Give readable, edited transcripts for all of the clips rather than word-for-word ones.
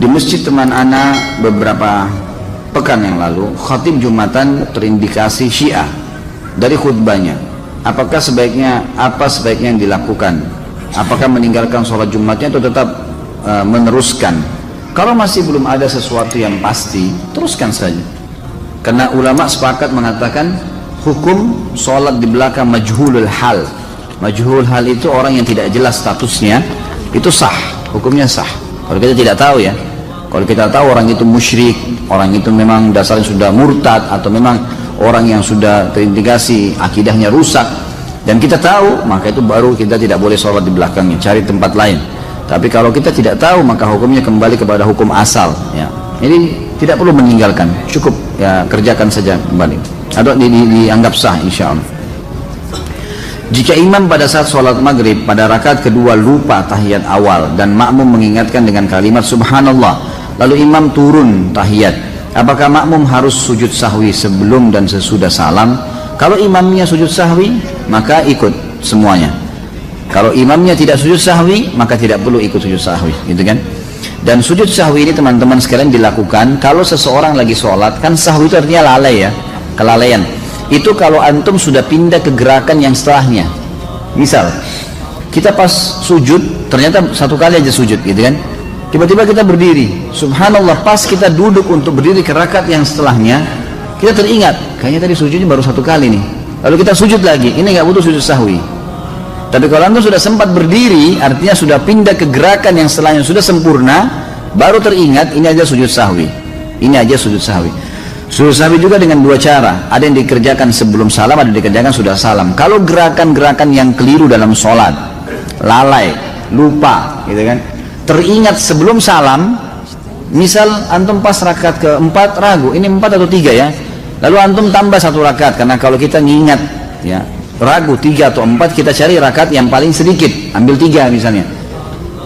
Di masjid teman ana beberapa pekan yang lalu, khatib Jumatan terindikasi Syiah dari khutbahnya. Apa sebaiknya yang dilakukan? Apakah meninggalkan sholat Jumatnya atau tetap meneruskan? Kalau masih belum ada sesuatu yang pasti, teruskan saja. Karena ulama sepakat mengatakan hukum sholat di belakang majhulul hal. Majhulul hal itu orang yang tidak jelas statusnya, itu sah, hukumnya sah. Kalau kita tidak tahu ya, kalau kita tahu orang itu musyrik, orang itu memang dasarnya sudah murtad, atau memang orang yang sudah terindikasi akidahnya rusak, dan kita tahu, maka itu baru kita tidak boleh sholat di belakangnya, cari tempat lain. Tapi kalau kita tidak tahu, maka hukumnya kembali kepada hukum asal ya. Jadi tidak perlu meninggalkan, cukup ya, kerjakan saja kembali, atau dianggap sah insya Allah. Jika imam pada saat sholat maghrib pada rakaat kedua lupa tahiyat awal dan makmum mengingatkan dengan kalimat subhanallah, lalu imam turun tahiyat, apakah makmum harus sujud sahwi sebelum dan sesudah salam? Kalau imamnya sujud sahwi, maka ikut semuanya. Kalau imamnya tidak sujud sahwi, maka tidak perlu ikut sujud sahwi, gitu kan? Dan sujud sahwi ini teman-teman sekalian dilakukan kalau seseorang lagi sholat, kan sahwi itu artinya lalai ya, kelalaian. Itu kalau antum sudah pindah ke gerakan yang setelahnya. Misal, kita pas sujud, ternyata satu kali aja sujud, gitu kan? Tiba-tiba kita berdiri, subhanallah, pas kita duduk untuk berdiri ke rakaat yang setelahnya, kita teringat, kayaknya tadi sujudnya baru satu kali nih. Lalu kita sujud lagi, ini nggak butuh sujud sahwi. Tapi kalau antum sudah sempat berdiri, artinya sudah pindah ke gerakan yang setelahnya sudah sempurna, baru teringat, ini aja sujud sahwi. Ini aja sujud sahwi. Sujud sahwi juga dengan dua cara, ada yang dikerjakan sebelum salam, ada yang dikerjakan sudah salam. Kalau gerakan-gerakan yang keliru dalam sholat, lalai, lupa, gitu kan, teringat sebelum salam, misal antum pas rakaat keempat ragu, ini 4 atau 3 ya, lalu antum tambah 1 rakaat, karena kalau kita ngingat ya, ragu 3 atau 4, kita cari rakaat yang paling sedikit, ambil 3 misalnya.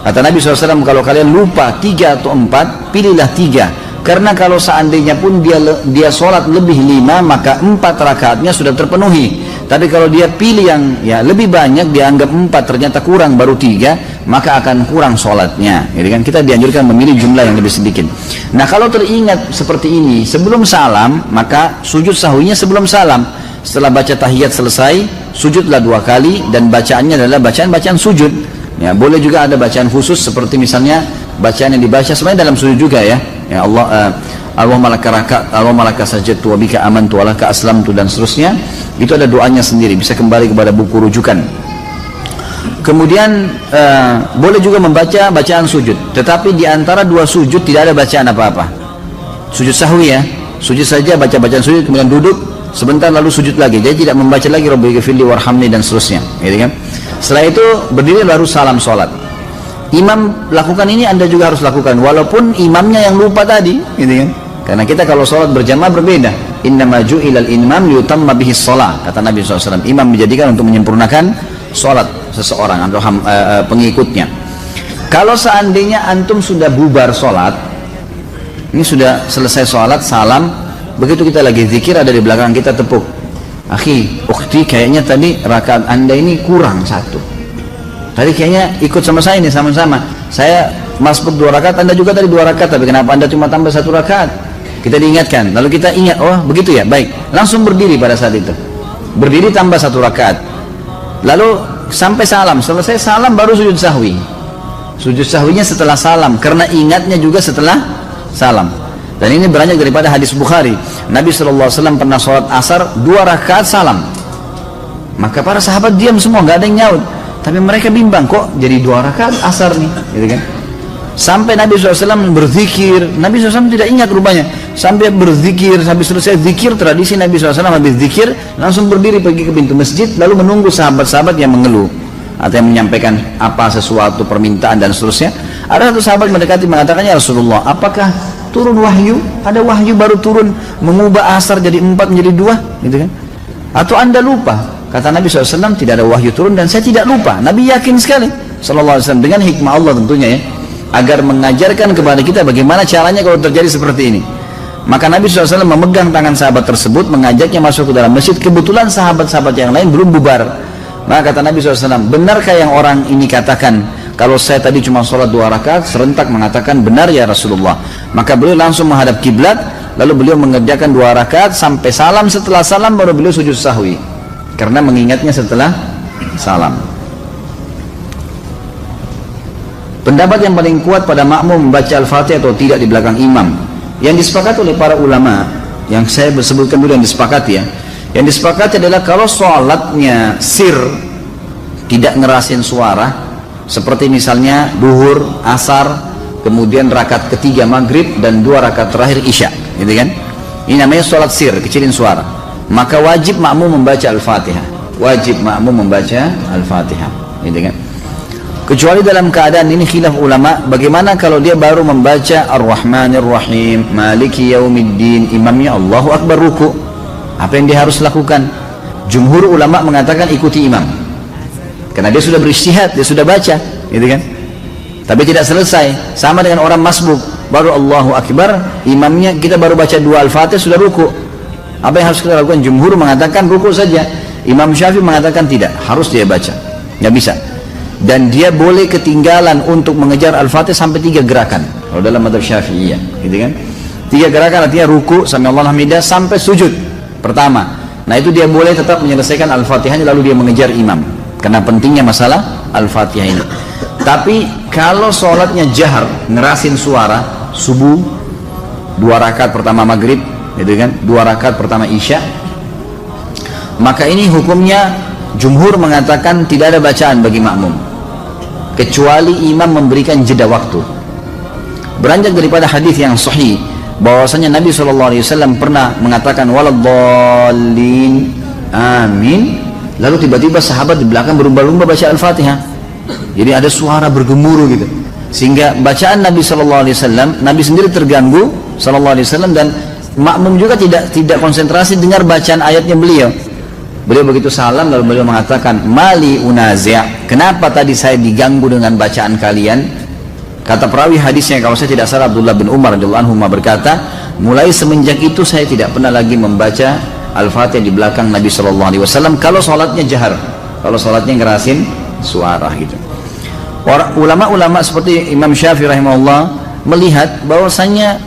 Kata Nabi SAW, kalau kalian lupa 3 atau 4, pilihlah 3. Karena kalau seandainya pun dia sholat lebih 5, maka 4 rakaatnya sudah terpenuhi. Tapi kalau dia pilih yang ya lebih banyak, dia anggap 4, ternyata kurang baru 3, maka akan kurang sholatnya. Jadi kan kita dianjurkan memilih jumlah yang lebih sedikit. Nah kalau teringat seperti ini sebelum salam, maka sujud sahwinya sebelum salam. Setelah baca tahiyat selesai, sujudlah 2 kali, dan bacaannya adalah bacaan-bacaan sujud. Ya, boleh juga ada bacaan khusus seperti misalnya bacaan yang dibaca sebenarnya dalam sujud juga ya. Ya Allah, Allahumma laka sajadtu wa bika amantu wa laka aslamtu, dan seterusnya. Itu ada doanya sendiri, bisa kembali kepada buku rujukan. Kemudian boleh juga membaca bacaan sujud, tetapi di antara 2 sujud tidak ada bacaan apa-apa. Sujud sahwi ya, sujud saja, baca bacaan sujud, kemudian duduk sebentar lalu sujud lagi. Jadi tidak membaca lagi Rabbi ghfirli warhamni dan seterusnya, gitu kan. Setelah itu berdiri baru salam sholat. Imam lakukan ini, Anda juga harus lakukan walaupun imamnya yang lupa tadi, gitu kan. Karena kita kalau sholat berjamaah berbeda. Innama ju'ilal imam liyutamma bihi shalah, kata Nabi SAW. Imam dijadikan untuk menyempurnakan sholat seseorang atau pengikutnya. Kalau seandainya antum sudah bubar sholat, ini sudah selesai sholat, salam, begitu kita lagi zikir, ada di belakang kita tepuk, akhi, ukhti, kayaknya tadi rakaat anda ini kurang 1. Tadi kayaknya ikut sama saya ini, sama-sama. Saya masbuk 2 rakaat, anda juga tadi 2 rakaat, tapi kenapa anda cuma tambah 1 rakaat? Kita diingatkan, lalu kita ingat, oh begitu ya, baik. Langsung berdiri pada saat itu. Berdiri tambah 1 rakaat. Lalu sampai salam, selesai salam baru sujud sahwi. Sujud sahwinya setelah salam, karena ingatnya juga setelah salam. Dan ini beranjak daripada hadis Bukhari. Nabi SAW pernah sholat asar 2 rakaat salam. Maka para sahabat diam semua, nggak ada yang nyaut. Tapi mereka bimbang, kok jadi 2 rakaat asar nih, gitu kan? Sampai Nabi SAW berzikir, Nabi SAW tidak ingat rupanya. Sampai berzikir, sampai selesai zikir, tradisi Nabi SAW habis zikir, langsung berdiri pergi ke pintu masjid, lalu menunggu sahabat-sahabat yang mengeluh atau yang menyampaikan apa sesuatu permintaan dan seterusnya. Ada satu sahabat mendekati mengatakannya, Rasulullah, apakah turun wahyu? Ada wahyu baru turun mengubah asar jadi 4 menjadi 2, gitu kan? Atau anda lupa? Kata Nabi SAW, tidak ada wahyu turun dan saya tidak lupa. Nabi yakin sekali SAW dengan hikmah Allah tentunya ya, agar mengajarkan kepada kita bagaimana caranya kalau terjadi seperti ini. Maka Nabi SAW memegang tangan sahabat tersebut, mengajaknya masuk ke dalam masjid. Kebetulan sahabat-sahabat yang lain belum bubar. Maka kata Nabi SAW, benarkah yang orang ini katakan, kalau saya tadi cuma sholat 2 rakaat, serentak mengatakan benar ya Rasulullah. Maka beliau langsung menghadap kiblat, lalu beliau mengerjakan 2 rakaat sampai salam. Setelah salam baru beliau sujud sahwi, karena mengingatnya setelah salam. Pendapat yang paling kuat pada makmum membaca Al-Fatihah atau tidak di belakang imam, yang disepakati oleh para ulama, yang saya sebutkan dulu yang disepakati ya. Yang disepakati adalah kalau sholatnya sir, tidak ngerasin suara, seperti misalnya duhur, asar, kemudian rakaat ketiga maghrib dan 2 rakaat terakhir isya, gitu kan? Ini namanya sholat sir, kecilin suara. Maka wajib makmum membaca Al-Fatihah. Wajib makmum membaca Al-Fatihah, gitu kan? Kecuali dalam keadaan ini khilaf ulama, bagaimana kalau dia baru membaca Ar-Rahmanir Rahim, Maliki Yaumiddin, imamnya Allahu Akbar ruku. Apa yang dia harus lakukan? Jumhur ulama mengatakan ikuti imam, karena dia sudah berijtihad, dia sudah baca, gitu kan? Tapi tidak selesai, sama dengan orang masbuk, baru Allahu Akbar, imamnya kita baru baca 2 Al-Fatihah sudah ruku. Apa yang harus kita lakukan? Jumhur mengatakan ruku saja. Imam Syafi'i mengatakan tidak, harus dia baca, nggak bisa. Dan dia boleh ketinggalan untuk mengejar Al-Fatihah sampai 3 gerakan. Kalau dalam mazhab Syafi'iyah, gitu kan? 3 gerakan artinya ruku, sami Allahu hamidah, sampai sujud pertama. Nah itu dia boleh tetap menyelesaikan Al-Fatihahnya lalu dia mengejar imam, karena pentingnya masalah Al-Fatihah ini. Tapi kalau sholatnya jahar, ngerasin suara, subuh 2 rakaat pertama maghrib, gitu kan, 2 rakaat pertama isya, maka ini hukumnya jumhur mengatakan tidak ada bacaan bagi makmum, kecuali imam memberikan jeda waktu. Beranjak daripada hadis yang sahih bahwasanya Nabi SAW pernah mengatakan waladhdallin amin, lalu tiba-tiba sahabat di belakang berlumba-lumba baca Al-Fatihah. Jadi ada suara bergemuruh gitu, sehingga bacaan Nabi SAW, Nabi sendiri terganggu SAW, dan makmum juga tidak konsentrasi dengar bacaan ayatnya beliau. Beliau begitu salam lalu beliau mengatakan mali unazi', kenapa tadi saya diganggu dengan bacaan kalian? Kata perawi hadisnya, kalau saya tidak salah Abdullah bin Umar radhiyallahu anhu berkata, mulai semenjak itu saya tidak pernah lagi membaca Al-Fatihah di belakang Nabi SAW kalau sholatnya jahar, kalau sholatnya ngerasin suara gitu. Ulama-ulama seperti Imam Syafi'i rahimahullah melihat bahwasanya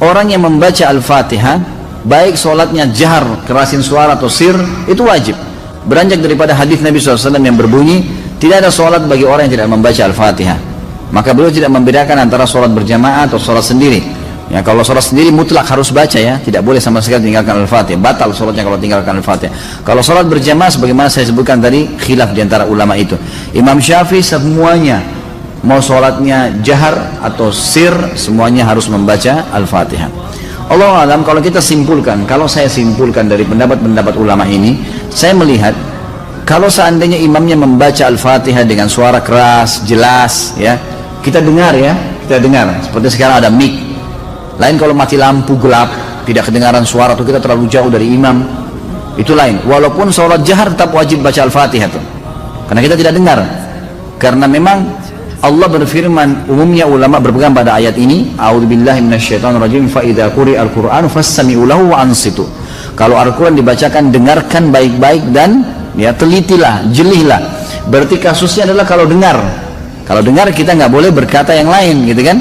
orang yang membaca Al-Fatihah baik sholatnya jahar, kerasin suara atau sir, itu wajib. Beranjak daripada hadis Nabi SAW yang berbunyi tidak ada sholat bagi orang yang tidak membaca Al-Fatihah. Maka beliau tidak membedakan antara sholat berjamaah atau sholat sendiri. Ya, kalau sholat sendiri mutlak harus baca ya, tidak boleh sama sekali tinggalkan Al-Fatihah, batal sholatnya kalau tinggalkan Al-Fatihah. Kalau sholat berjamaah sebagaimana saya sebutkan tadi, khilaf diantara ulama itu. Imam Syafi'i semuanya, mau sholatnya jahar atau sir, semuanya harus membaca Al-Fatihah. Allah alam, kalau kita simpulkan, kalau saya simpulkan dari pendapat-pendapat ulama ini, saya melihat kalau seandainya imamnya membaca Al-Fatihah dengan suara keras, jelas ya, kita dengar ya, kita dengar seperti sekarang ada mic. Lain kalau mati lampu gelap, tidak kedengaran suara atau kita terlalu jauh dari imam, itu lain. Walaupun sholat jahar tetap wajib baca Al-Fatihah tuh, karena kita tidak dengar. Karena memang Allah berfirman, umumnya ulama berpegang pada ayat ini, a'udzubillahi minasyaitonirrajim, fa idza quri'al qur'anu fastami'u lahu wa ansitu. Kalau Al-Qur'an dibacakan, dengarkan baik-baik dan ya telitilah, jelihlah. Berarti kasusnya adalah kalau dengar. Kalau dengar kita nggak boleh berkata yang lain, gitu kan?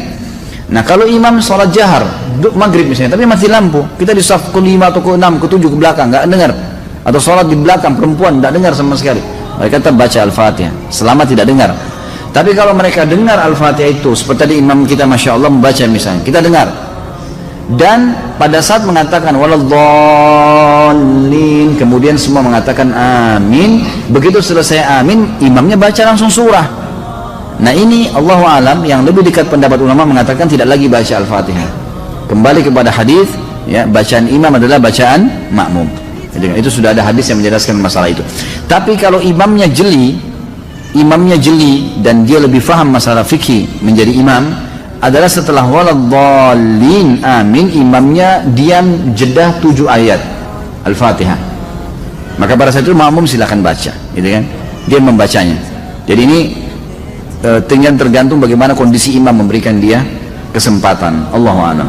Nah kalau imam sholat jahar, maghrib misalnya, tapi mati lampu, kita di saf ke-5 atau ke-6, ke-7 ke belakang, nggak dengar. Atau sholat di belakang perempuan, nggak dengar sama sekali. Mereka tetap baca Al-Fatihah, selama tidak dengar. Tapi kalau mereka dengar Al-Fatihah itu, seperti tadi imam kita Masya Allah membaca misalnya, kita dengar. Dan pada saat mengatakan waladhdallin, kemudian semua mengatakan amin, begitu selesai amin, imamnya baca langsung surah. Nah ini Allahu alam, yang lebih dekat pendapat ulama mengatakan tidak lagi baca Al-Fatihah. Kembali kepada hadis, ya, bacaan imam adalah bacaan makmum. Itu sudah ada hadis yang menjelaskan masalah itu. Tapi kalau imamnya jeli dan dia lebih faham masalah fikih menjadi imam, adalah setelah waladhdallin amin, imamnya diam jeda 7 ayat Al-Fatihah. Maka pada saat itu makmum silakan baca, gitu kan? Dia membacanya. Jadi ini tinggal tergantung bagaimana kondisi imam memberikan dia kesempatan. Allahu a'lam.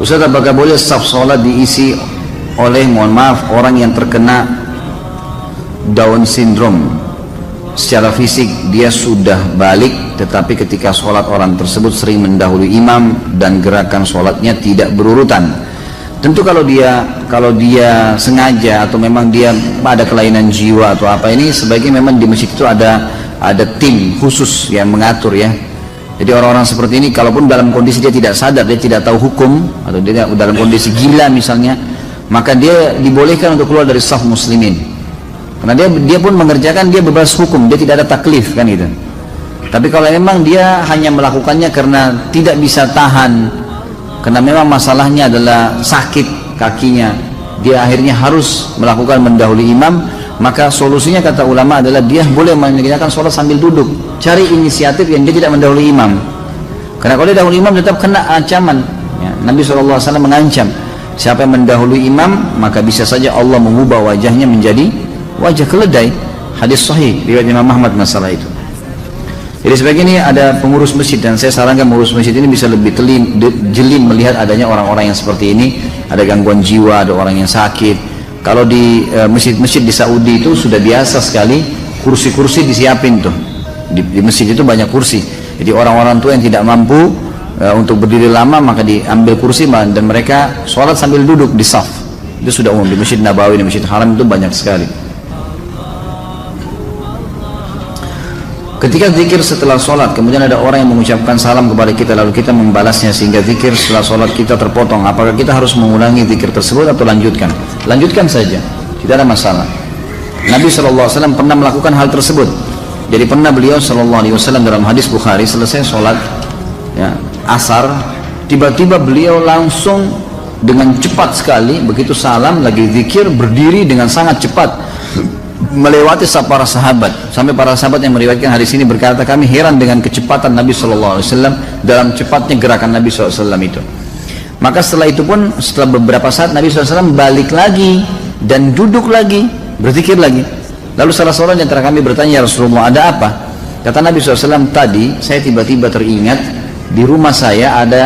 Ustaz, apakah boleh saf sholat diisi oleh, mohon maaf, orang yang terkena Down syndrome secara fisik dia sudah balik, tetapi ketika sholat orang tersebut sering mendahului imam dan gerakan sholatnya tidak berurutan. Tentu kalau dia sengaja atau memang dia ada kelainan jiwa atau apa, ini sebaiknya memang di masjid itu ada tim khusus yang mengatur ya. Jadi orang-orang seperti ini kalaupun dalam kondisi dia tidak sadar, dia tidak tahu hukum, atau dia dalam kondisi gila misalnya, maka dia dibolehkan untuk keluar dari saf muslimin. Karena dia pun mengerjakan, dia bebas hukum, dia tidak ada taklif kan gitu. Tapi kalau memang dia hanya melakukannya karena tidak bisa tahan, karena memang masalahnya adalah sakit kakinya, dia akhirnya harus melakukan mendahului imam, maka solusinya kata ulama adalah dia boleh mengerjakan sholat sambil duduk. Cari inisiatif yang dia tidak mendahului imam, karena kalau dia dahului imam tetap kena ancaman ya. Nabi SAW mengancam siapa yang mendahului imam maka bisa saja Allah mengubah wajahnya menjadi wajah keledai. Hadis sahih riwayat Imam Ahmad masalah itu. Jadi sebagai ini ada pengurus masjid, dan saya sarankan pengurus masjid ini bisa lebih jeli melihat adanya orang-orang yang seperti ini, ada gangguan jiwa, ada orang yang sakit. Kalau di masjid-masjid di Saudi itu sudah biasa sekali kursi-kursi disiapin tuh. Di masjid itu banyak kursi. Jadi orang-orang tua yang tidak mampu untuk berdiri lama maka diambil kursi dan mereka sholat sambil duduk di saf. Itu sudah umum di Masjid Nabawi, di Masjid Haram itu banyak sekali. Ketika zikir setelah sholat, kemudian ada orang yang mengucapkan salam kepada kita lalu kita membalasnya sehingga zikir setelah sholat kita terpotong, apakah kita harus mengulangi zikir tersebut atau lanjutkan? Lanjutkan saja, tidak ada masalah. Nabi SAW pernah melakukan hal tersebut. Jadi pernah beliau SAW dalam hadis Bukhari selesai sholat ya, asar, tiba-tiba beliau langsung dengan cepat sekali, begitu salam lagi zikir, berdiri dengan sangat cepat melewati para sahabat, sampai para sahabat yang meriwayatkan hadis ini berkata, kami heran dengan kecepatan Nabi SAW dalam cepatnya gerakan Nabi SAW itu. Maka setelah itu pun, setelah beberapa saat Nabi SAW balik lagi dan duduk lagi, berzikir lagi. Lalu salah seorang di antara kami bertanya, ya Rasulullah, ada apa? Kata Nabi SAW, tadi saya tiba-tiba teringat di rumah saya ada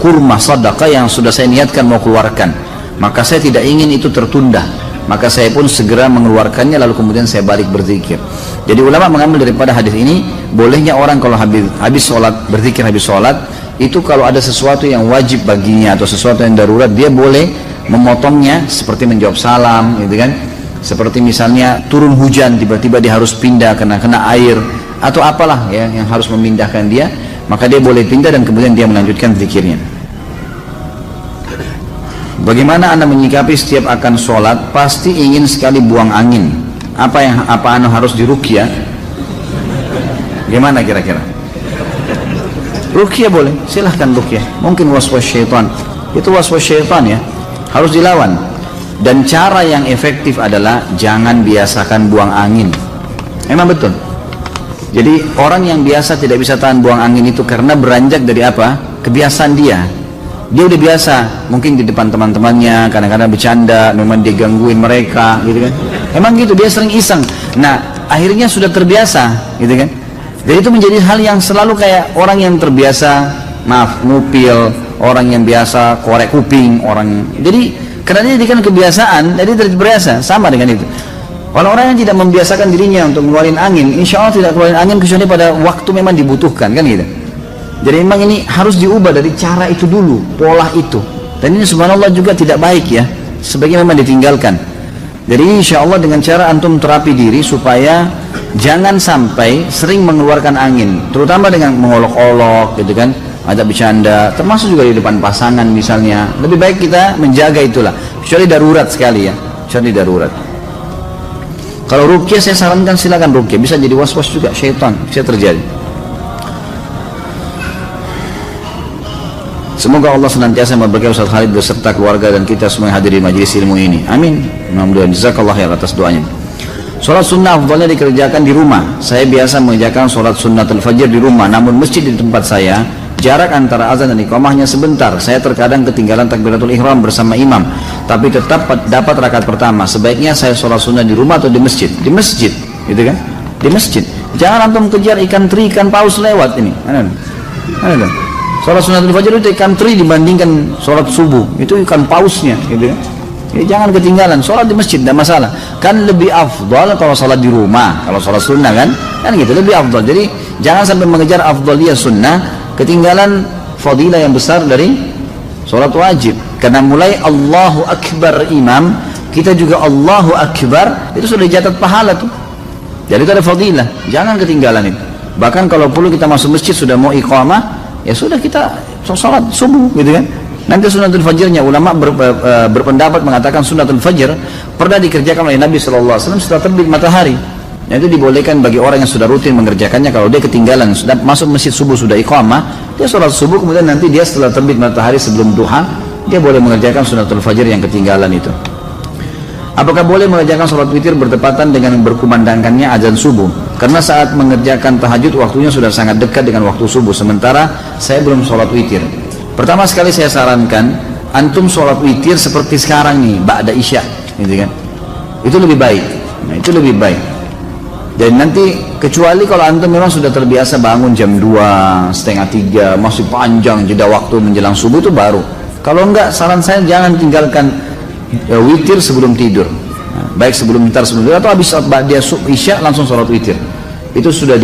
kurma sedekah yang sudah saya niatkan mau keluarkan, maka saya tidak ingin itu tertunda. Maka saya pun segera mengeluarkannya, lalu kemudian saya balik berzikir. Jadi ulama mengambil daripada hadis ini, bolehnya orang kalau habis sholat, berzikir habis sholat, itu kalau ada sesuatu yang wajib baginya atau sesuatu yang darurat, dia boleh memotongnya, seperti menjawab salam gitu kan, seperti misalnya turun hujan tiba-tiba dia harus pindah karena kena air atau apalah ya yang harus memindahkan dia, maka dia boleh pindah dan kemudian dia melanjutkan zikirnya. Bagaimana Anda menyikapi setiap akan sholat pasti ingin sekali buang angin? Apa Anda harus diruqyah? Gimana kira-kira? Ruqyah boleh, silahkan ruqyah. Mungkin waswas syaitan, itu waswas syaitan ya, harus dilawan. Dan cara yang efektif adalah jangan biasakan buang angin. Memang betul. Jadi orang yang biasa tidak bisa tahan buang angin itu karena beranjak dari apa? Kebiasaan dia. Dia udah biasa, mungkin di depan teman-temannya kadang-kadang bercanda, memang dia gangguin mereka gitu kan. Emang gitu, dia sering iseng. Nah, akhirnya sudah terbiasa gitu kan. Jadi itu menjadi hal yang selalu kayak orang yang terbiasa, ngupil, orang yang biasa korek kuping, jadi karena dia kan kebiasaan, jadi terbiasa, sama dengan itu. Orang-orang yang tidak membiasakan dirinya untuk mengeluarkan angin, insya Allah tidak keluarin angin kecuali pada waktu memang dibutuhkan kan gitu. Jadi memang ini harus diubah dari cara itu dulu, pola itu. Dan ini subhanallah juga tidak baik ya, sebaiknya memang ditinggalkan. Jadi insya Allah dengan cara antum terapi diri supaya jangan sampai sering mengeluarkan angin, terutama dengan mengolok-olok gitu kan, ada bercanda, termasuk juga di depan pasangan misalnya. Lebih baik kita menjaga itulah, kecuali darurat sekali ya, kecuali darurat. Kalau ruqyah saya sarankan silakan ruqyah, bisa jadi was-was juga syaitan, bisa terjadi. Semoga Allah senantiasa memberkahi Ustaz Khalid beserta keluarga dan kita semua yang hadir di majelis ilmu ini. Amin. Alhamdulillah. Jazakallah khair atas doanya. Sholat sunnah afdalnya dikerjakan di rumah. Saya biasa mengerjakan sholat sunnatul fajr di rumah, namun masjid di tempat saya jarak antara azan dan iqamahnya sebentar. Saya terkadang ketinggalan takbiratul ihram bersama imam, tapi tetap dapat rakaat pertama. Sebaiknya saya sholat sunnah di rumah atau di masjid? Di masjid, gitu kan? Di masjid. Jangan antum kejar ikan teri, ikan paus lewat ini. Mana? Sholat sunnatul fajr itu ikan teri dibandingkan sholat subuh, itu ikan pausnya, gitu kan? Jangan ketinggalan, sholat di masjid tidak masalah. Kan lebih afdal kalau sholat di rumah, kalau sholat sunnah kan gitu lebih afdal. Jadi jangan sampai mengejar afdaliyah sunnah, ketinggalan fadilah yang besar dari sholat wajib. Karena mulai Allahu Akbar imam, kita juga Allahu Akbar, itu sudah dicatat pahala tuh. Jadi itu ada fadilah, jangan ketinggalan itu. Bahkan kalau perlu kita masuk masjid sudah mau iqamah, ya sudah kita sholat subuh gitu kan. Nanti sunnatul fajrnya, ulama berpendapat mengatakan sunnatul fajr pernah dikerjakan oleh Nabi SAW setelah terbit matahari. Nah, itu dibolehkan bagi orang yang sudah rutin mengerjakannya. Kalau dia ketinggalan, sudah masuk masjid subuh, sudah iqamah, dia sholat subuh, kemudian nanti dia setelah terbit matahari sebelum duha, dia boleh mengerjakan sunnatul fajr yang ketinggalan itu. Apakah boleh mengerjakan sholat witir bertepatan dengan berkumandangkannya azan subuh? Karena saat mengerjakan tahajud waktunya sudah sangat dekat dengan waktu subuh, sementara saya belum sholat witir. Pertama sekali saya sarankan antum sholat witir seperti sekarang nih, ba'da isya, gitu kan? Itu lebih baik. Nah, itu lebih baik. Dan nanti kecuali kalau antum memang sudah terbiasa bangun jam 2, setengah 3, masih panjang jeda waktu menjelang subuh, itu baru. Kalau enggak, saran saya jangan tinggalkan witir sebelum tidur. Nah, baik sebelum tidur atau habis dia isya langsung sholat witir. Itu sudah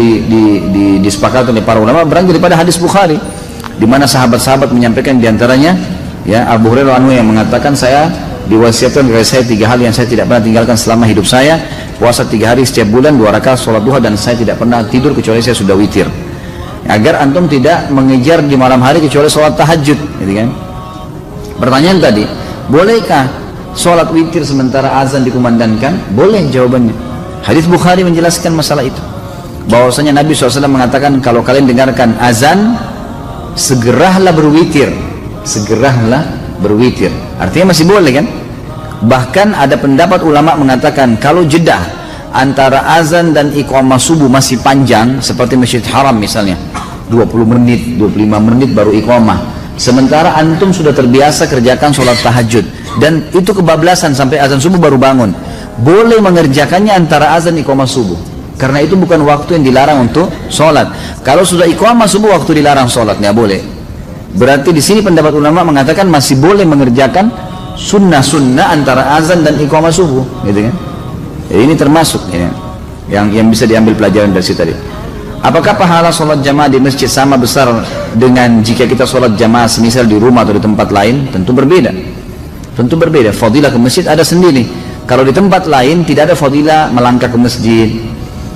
disepakati oleh para ulama, berangkat daripada hadis Bukhari, di mana sahabat-sahabat menyampaikan diantaranya ya Abu Hurairah anhu yang mengatakan, saya diwasiatkan kepada saya 3 hal yang saya tidak pernah tinggalkan selama hidup saya: puasa 3 hari setiap bulan, 2 rakaat sholat duha, dan saya tidak pernah tidur kecuali saya sudah witir. Agar antum tidak mengejar di malam hari kecuali sholat tahajud, gitu kan? Pertanyaan tadi, bolehkah sholat witir sementara azan dikumandangkan? Boleh jawabannya. Hadis Bukhari menjelaskan masalah itu, bahwasanya Nabi SAW mengatakan, kalau kalian dengarkan azan, segeralah berwitir. Segeralah berwitir, artinya masih boleh kan? Bahkan ada pendapat ulama mengatakan, kalau jeda antara azan dan iqamah subuh masih panjang, seperti Masjid Haram misalnya 20 menit, 25 menit baru iqamah, sementara antum sudah terbiasa kerjakan sholat tahajud dan itu kebablasan sampai azan subuh baru bangun, boleh mengerjakannya antara azan iqamah subuh, karena itu bukan waktu yang dilarang untuk sholat. Kalau sudah iqamah subuh, waktu dilarang sholat, nggak boleh. Berarti di sini pendapat ulama mengatakan masih boleh mengerjakan sunnah-sunnah antara azan dan iqamah subuh, gitu kan? Jadi ini termasuk ya, yang bisa diambil pelajaran dari situ tadi. Apakah pahala sholat jamaah di masjid sama besar dengan jika kita sholat jamaah semisal di rumah atau di tempat lain? Tentu berbeda. Tentu berbeda. Fadilah ke masjid ada sendiri. Kalau di tempat lain tidak ada fadilah melangkah ke masjid.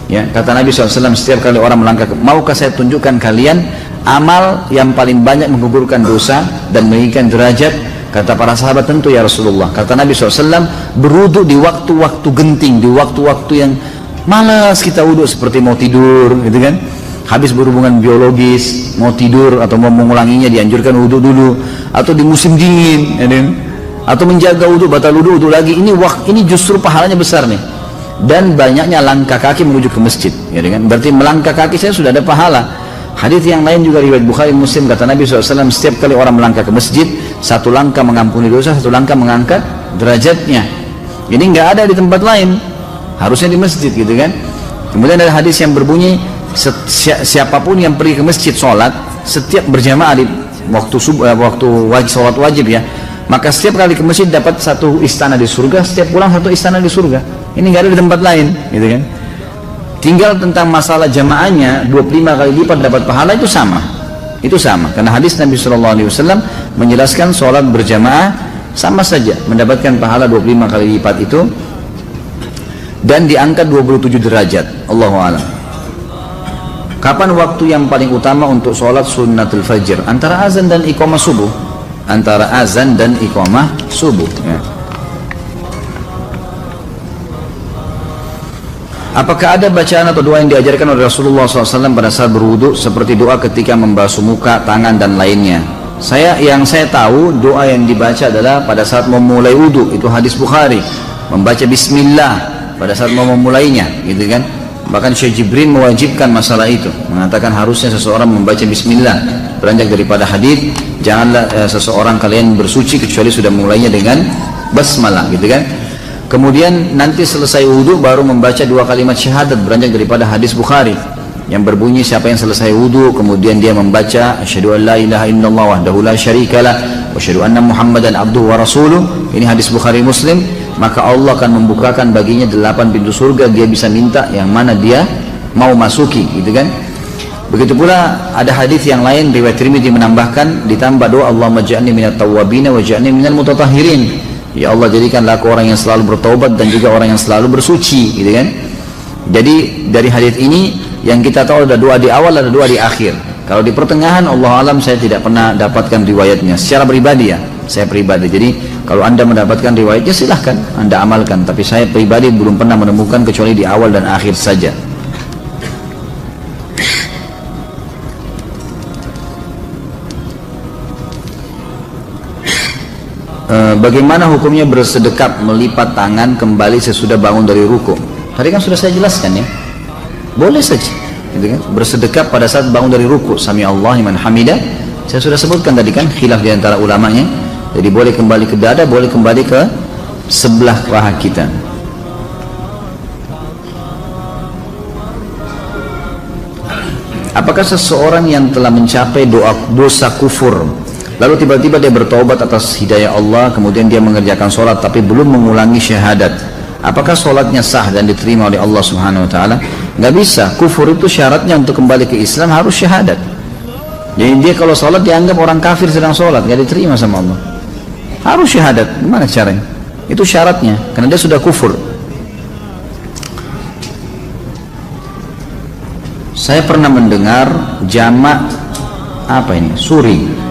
Ya, kata Nabi SAW, setiap kali orang melangkah, maukah saya tunjukkan kalian amal yang paling banyak menggugurkan dosa dan meninggikan derajat? Kata para sahabat, tentu ya Rasulullah. Kata Nabi SAW, berwudu di waktu-waktu genting, di waktu-waktu yang malas kita wudu, seperti mau tidur, gitu kan? Habis berhubungan biologis, mau tidur atau mau mengulanginya, dianjurkan wudu dulu. Atau di musim dingin, ya kan? Atau menjaga wudu, batal wudu lagi. Ini justru pahalanya besar nih. Dan banyaknya langkah kaki menuju ke masjid, ya kan? Berarti melangkah kaki saya sudah ada pahala. Hadis yang lain juga riwayat Bukhari Muslim, kata Nabi SAW, setiap kali orang melangkah ke masjid, 1 langkah mengampuni dosa, 1 langkah mengangkat derajatnya. Ini nggak ada di tempat lain, harusnya di masjid, gitu kan? Kemudian ada hadis yang berbunyi, siapapun yang pergi ke masjid sholat, setiap berjamaah di waktu sholat wajib ya, maka setiap kali ke masjid dapat 1 istana di surga, setiap pulang 1 istana di surga. Ini nggak ada di tempat lain, gitu kan? Tinggal tentang masalah jamaahnya, 25 kali lipat dapat pahala, itu sama. Itu sama, karena hadis Nabi SAW menjelaskan sholat berjamaah sama saja mendapatkan pahala 25 kali lipat itu, dan diangkat 27 derajat. Allahu a'lam. Kapan waktu yang paling utama untuk sholat sunnatul fajr? Antara azan dan iqamah subuh. Antara azan dan iqamah subuh, ya. Apakah ada bacaan atau doa yang diajarkan oleh Rasulullah SAW pada saat berwudu, seperti doa ketika membasuh muka, tangan, dan lainnya? Yang saya tahu, doa yang dibaca adalah pada saat memulai wudu, itu hadis Bukhari, membaca Bismillah pada saat mau memulainya, gitu kan? Bahkan Syekh Jibril mewajibkan masalah itu, mengatakan harusnya seseorang membaca Bismillah. Beranjak daripada hadis, janganlah seseorang kalian bersuci kecuali sudah mulainya dengan basmalah, gitu kan? Kemudian nanti selesai wudhu baru membaca 2 kalimat syahadat, beranjak daripada hadis Bukhari. yang berbunyi siapa yang selesai wudu kemudian dia membaca asyhadu an la ilaha illallah wahdahu la syarikalah wa asyhadu anna muhammadan abduhu wa rasuluh, ini hadis Bukhari Muslim, maka Allah akan membukakan baginya 8 pintu surga, dia bisa minta yang mana dia mau masuki, gitu kan. Begitu pula ada hadis yang lain riwayat Tirmidzi menambahkan ditambah doa Allahumma ja'alni minat tawwabin wa ja'alni minal mutatahhirin, ya Allah jadikanlah aku orang yang selalu bertaubat dan juga orang yang selalu bersuci, gitu kan. Jadi dari hadis ini yang kita tahu ada doa di awal, ada doa di akhir. Kalau di pertengahan, Allah alam saya tidak pernah dapatkan riwayatnya secara pribadi ya, saya pribadi. Jadi kalau anda mendapatkan riwayatnya silahkan anda amalkan, tapi saya pribadi belum pernah menemukan kecuali di awal dan akhir saja. Bagaimana hukumnya bersedekap melipat tangan kembali sesudah bangun dari ruku? Tadi kan sudah saya jelaskan ya, boleh saja gitu kan? Bersedekap pada saat bangun dari ruku, sami Allah liman hamidah, saya sudah sebutkan tadi kan, khilaf di antara ulamanya. Jadi boleh kembali ke dada, boleh kembali ke sebelah paha kita. Apakah seseorang yang telah mencapai dosa kufur lalu tiba-tiba dia bertaubat atas hidayah Allah, kemudian dia mengerjakan sholat tapi belum mengulangi syahadat, apakah sholatnya sah dan diterima oleh Allah Subhanahu Wa Taala? Nggak bisa, kufur itu syaratnya untuk kembali ke Islam harus syahadat. Jadi dia kalau sholat dianggap orang kafir sedang sholat, nggak diterima sama Allah. Harus syahadat, gimana caranya? Itu syaratnya, karena dia sudah kufur. Saya pernah mendengar jamak suri.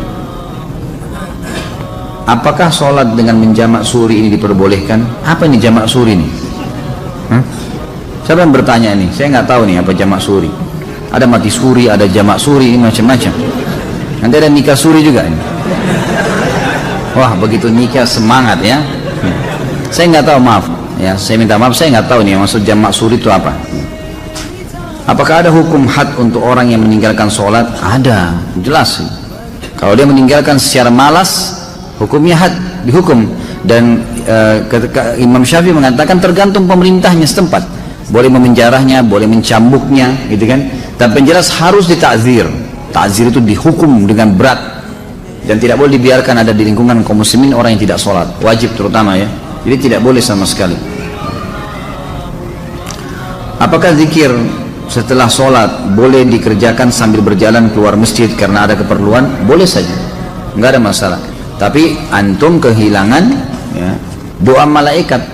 Apakah sholat dengan menjamak suri ini diperbolehkan? Apa ini jamak suri ini? Siapa yang bertanya ini? Saya nggak tahu nih apa jamak suri. Ada mati suri, ada jamak suri, ini macam-macam. Nanti ada nikah suri juga ini. Wah, begitu nikah semangat ya. Saya nggak tahu, maaf ya, saya minta maaf, saya nggak tahu nih maksud jamak suri itu apa. Apakah ada hukum had untuk orang yang meninggalkan sholat? Ada, jelas. Kalau dia meninggalkan secara malas, hukumnya had, dihukum. Dan Imam Syafi'i mengatakan tergantung pemerintahnya setempat, boleh memenjarahnya, boleh mencambuknya, gitu kan. Tapi yang jelas harus ditakzir. Takzir itu dihukum dengan berat dan tidak boleh dibiarkan ada di lingkungan kaum muslimin orang yang tidak sholat, wajib terutama ya. Jadi tidak boleh sama sekali. Apakah zikir setelah sholat boleh dikerjakan sambil berjalan keluar masjid karena ada keperluan? Boleh saja, nggak ada masalah. Tapi antum kehilangan ya, doa malaikat,